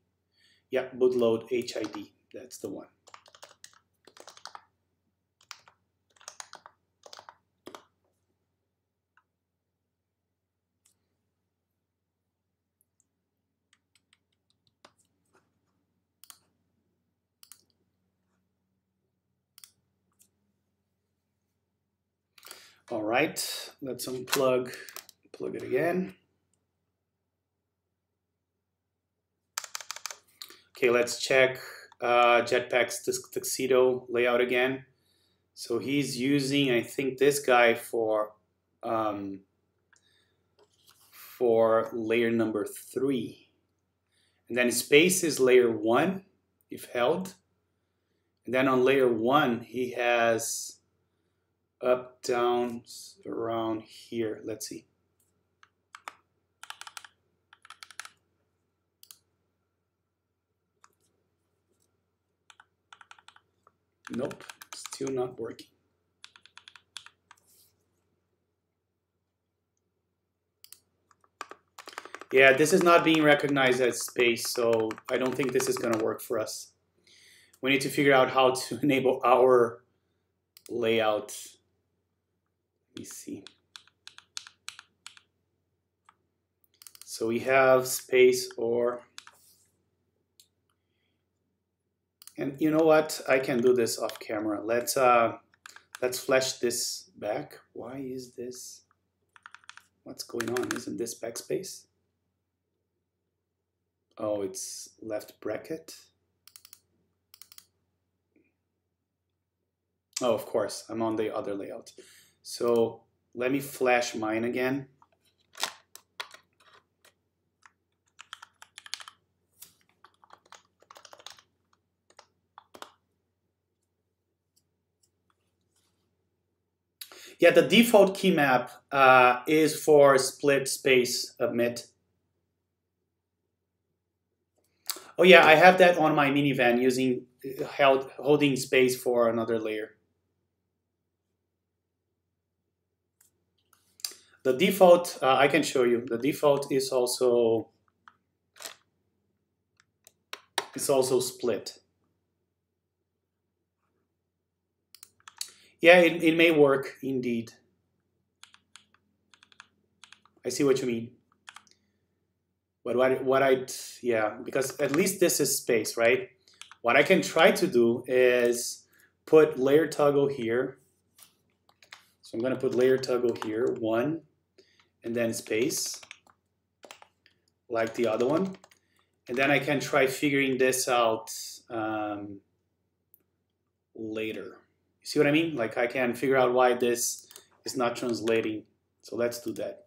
Yeah, bootload HID. That's the one. All right, let's plug it again. Okay, let's check Jetpack's tuxedo layout again. So he's using, I think, this guy for layer number 3. And then space is layer 1, if held. And then on layer 1, he has up, down, around here. Let's see. Nope, still not working. Yeah, this is not being recognized as space, so I don't think this is going to work for us. We need to figure out how to enable our layout. Let me see. So we have space or, and you know what? I can do this off camera. Let's flash this back. Why is this? What's going on? Isn't this backspace? Oh, it's left bracket. Oh, of course, I'm on the other layout. So let me flash mine again. Yeah, the default key map is for split space omit. Oh yeah, I have that on my minivan using holding space for another layer. The default, I can show you. The default is also split. Yeah, it may work indeed. I see what you mean. But yeah, because at least this is space, right? What I can try to do is put layer toggle here. So I'm going to put layer toggle here, 1, and then space, like the other one. And then I can try figuring this out later. You see what I mean? Like I can figure out why this is not translating So let's do that.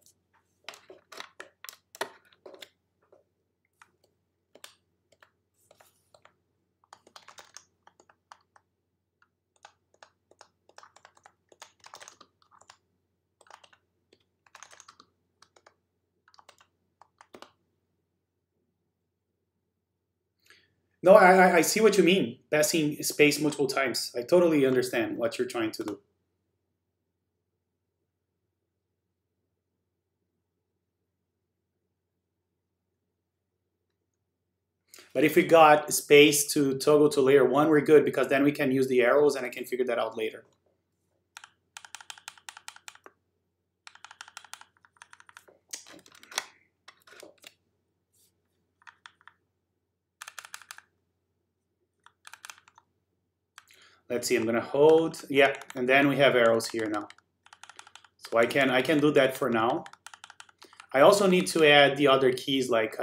No, I see what you mean. Passing space multiple times. I totally understand what you're trying to do. But if we got space to toggle to layer 1, we're good, because then we can use the arrows and I can figure that out later. Let's see, I'm gonna hold, yeah, and then we have arrows here now. So I can do that for now. I also need to add the other keys like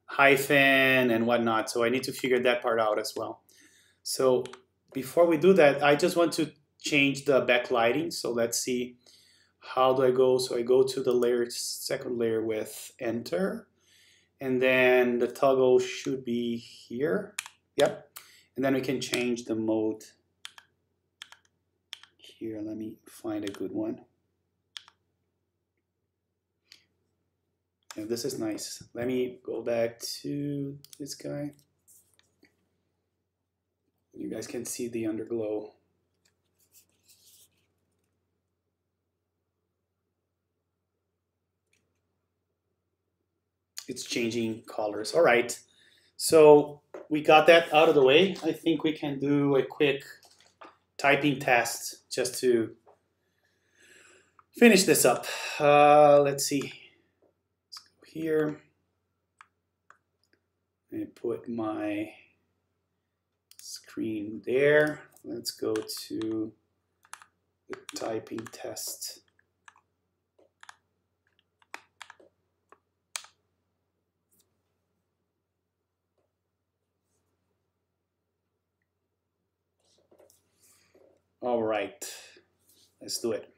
hyphen and whatnot. So I need to figure that part out as well. So before we do that, I just want to change the backlighting. So let's see, how do I go? So I go to the layer, second layer with enter, and then the toggle should be here. Yep. And then we can change the mode here. Let me find a good one. Yeah, this is nice. Let me go back to this guy. You guys can see the underglow. It's changing colors. All right. So we got that out of the way. I think we can do a quick typing test just to finish this up. Let's see. Let's go here and put my screen there. Let's go to the typing test. All right, let's do it.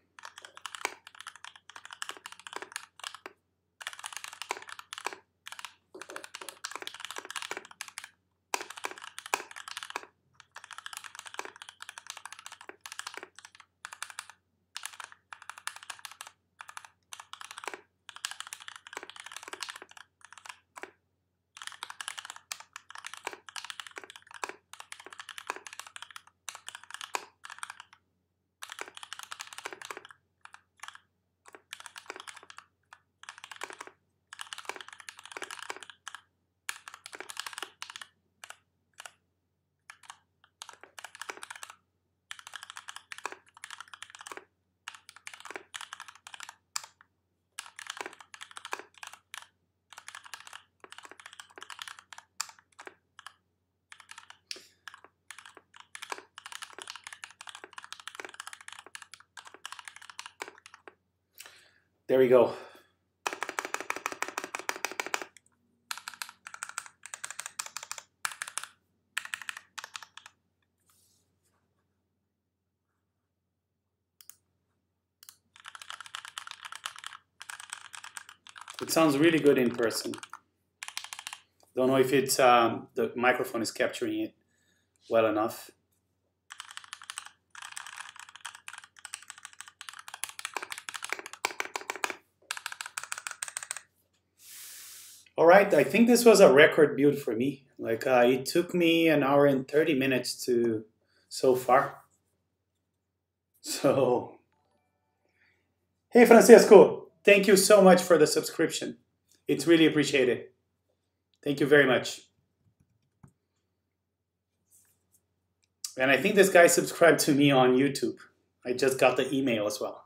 There we go. It sounds really good in person. Don't know if it's the microphone is capturing it well enough. All right, I think this was a record build for me. Like it took me 1 hour and 30 minutes to so far. So, hey Francisco, thank you so much for the subscription. It's really appreciated. Thank you very much. And I think this guy subscribed to me on YouTube. I just got the email as well.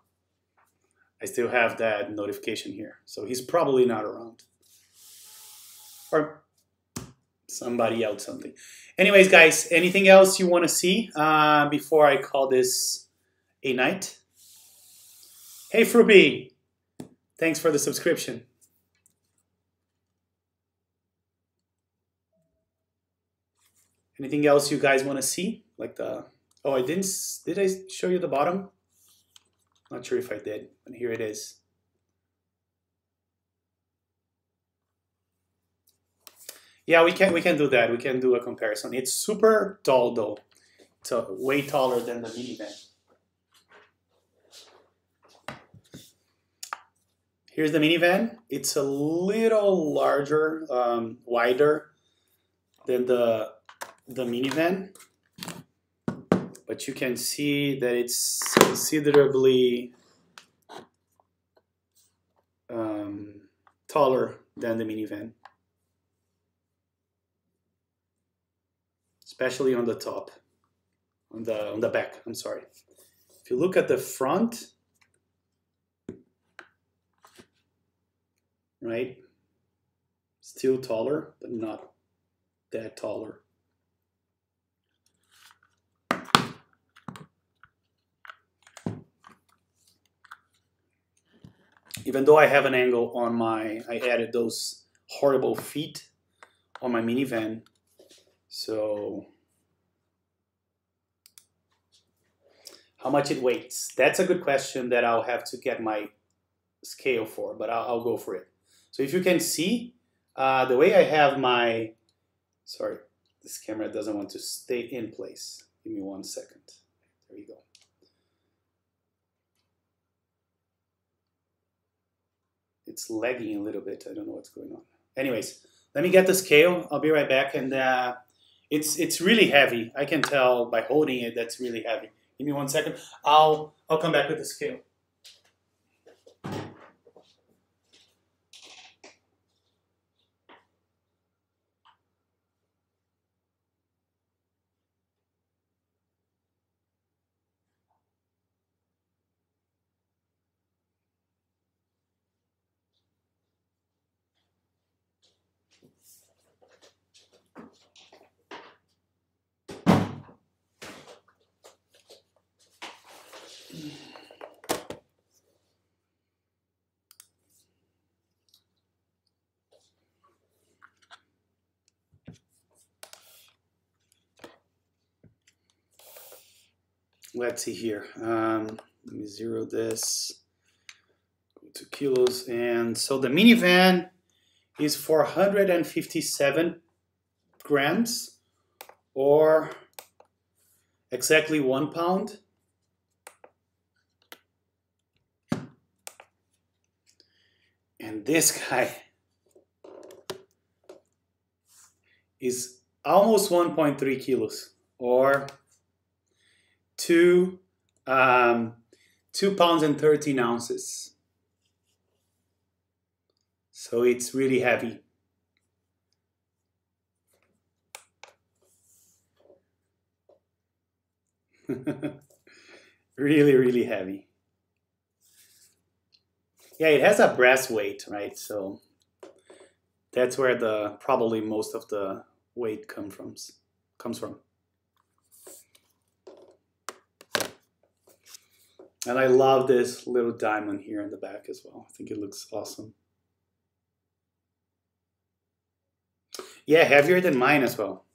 I still have that notification here. So he's probably not around. Or somebody else something. Anyways, guys, anything else you want to see before I call this a night? Hey, Fruby, thanks for the subscription. Anything else you guys want to see? Like the, oh, did I show you the bottom? Not sure if I did, but here it is. Yeah, we can do that. We can do a comparison. It's super tall though. It's way taller than the minivan. Here's the minivan. It's a little larger, wider than the minivan, but you can see that it's considerably taller than the minivan, especially on the top, on the back. I'm sorry. If you look at the front, right, still taller, but not that taller. Even though I have an angle on I added those horrible feet on my minivan. So how much it weighs? That's a good question that I'll have to get my scale for, but I'll go for it. So if you can see, the way I have my, sorry, this camera doesn't want to stay in place. Give me 1 second. There you go. It's lagging a little bit. I don't know what's going on. Anyways, let me get the scale. I'll be right back. And it's really heavy. I can tell by holding it that's really heavy. Give me 1 second. I'll come back with the scale. Let's see here. Let me zero this. Go to kilos. And so the minivan is 457 grams, or exactly 1 pound. And this guy is almost 1.3 kilos, or 2 pounds and 13 ounces. So it's really heavy. Really, really heavy. Yeah, it has a brass weight, right? So that's where probably most of the weight comes from. And I love this little diamond here in the back as well. I think it looks awesome. Yeah, heavier than mine as well.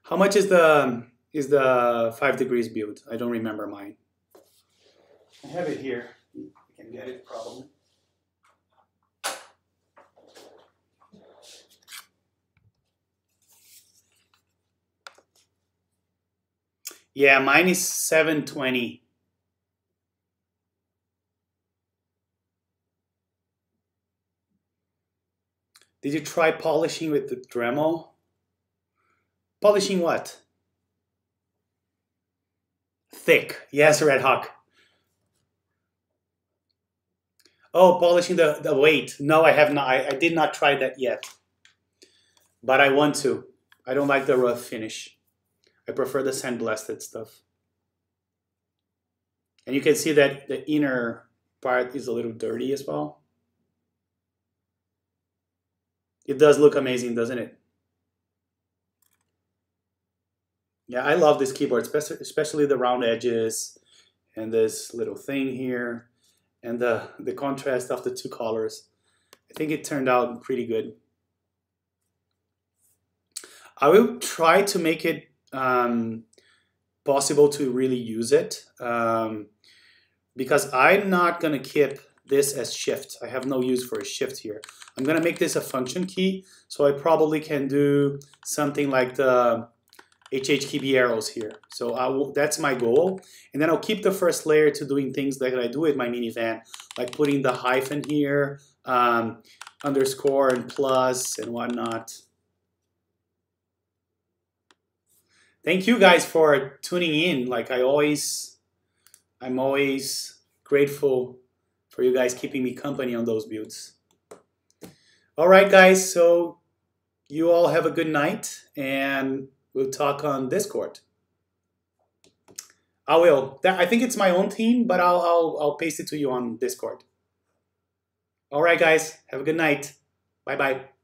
How much is the 5 degrees build? I don't remember mine. I have it here. You can get it probably. Yeah, mine is 720. Did you try polishing with the Dremel? Polishing what? Thick. Yes, Red Hawk. Oh, polishing the weight. No, I have not. I did not try that yet. But I want to. I don't like the rough finish. I prefer the sandblasted stuff. And you can see that the inner part is a little dirty as well. It does look amazing, doesn't it? Yeah, I love this keyboard, especially the round edges and this little thing here and the contrast of the two colors. I think it turned out pretty good. I will try to make it possible to really use it, because I'm not going to keep this as shift. I have no use for a shift here. I'm going to make this a function key, so I probably can do something like the HHKB arrows here. So that's my goal. And then I'll keep the first layer to doing things like I do with my minivan, like putting the hyphen here, underscore and plus and whatnot. Thank you guys for tuning in. Like I'm always grateful for you guys keeping me company on those builds. All right, guys. So you all have a good night, and we'll talk on Discord. I will. I think it's my own team, but I'll paste it to you on Discord. All right, guys. Have a good night. Bye bye.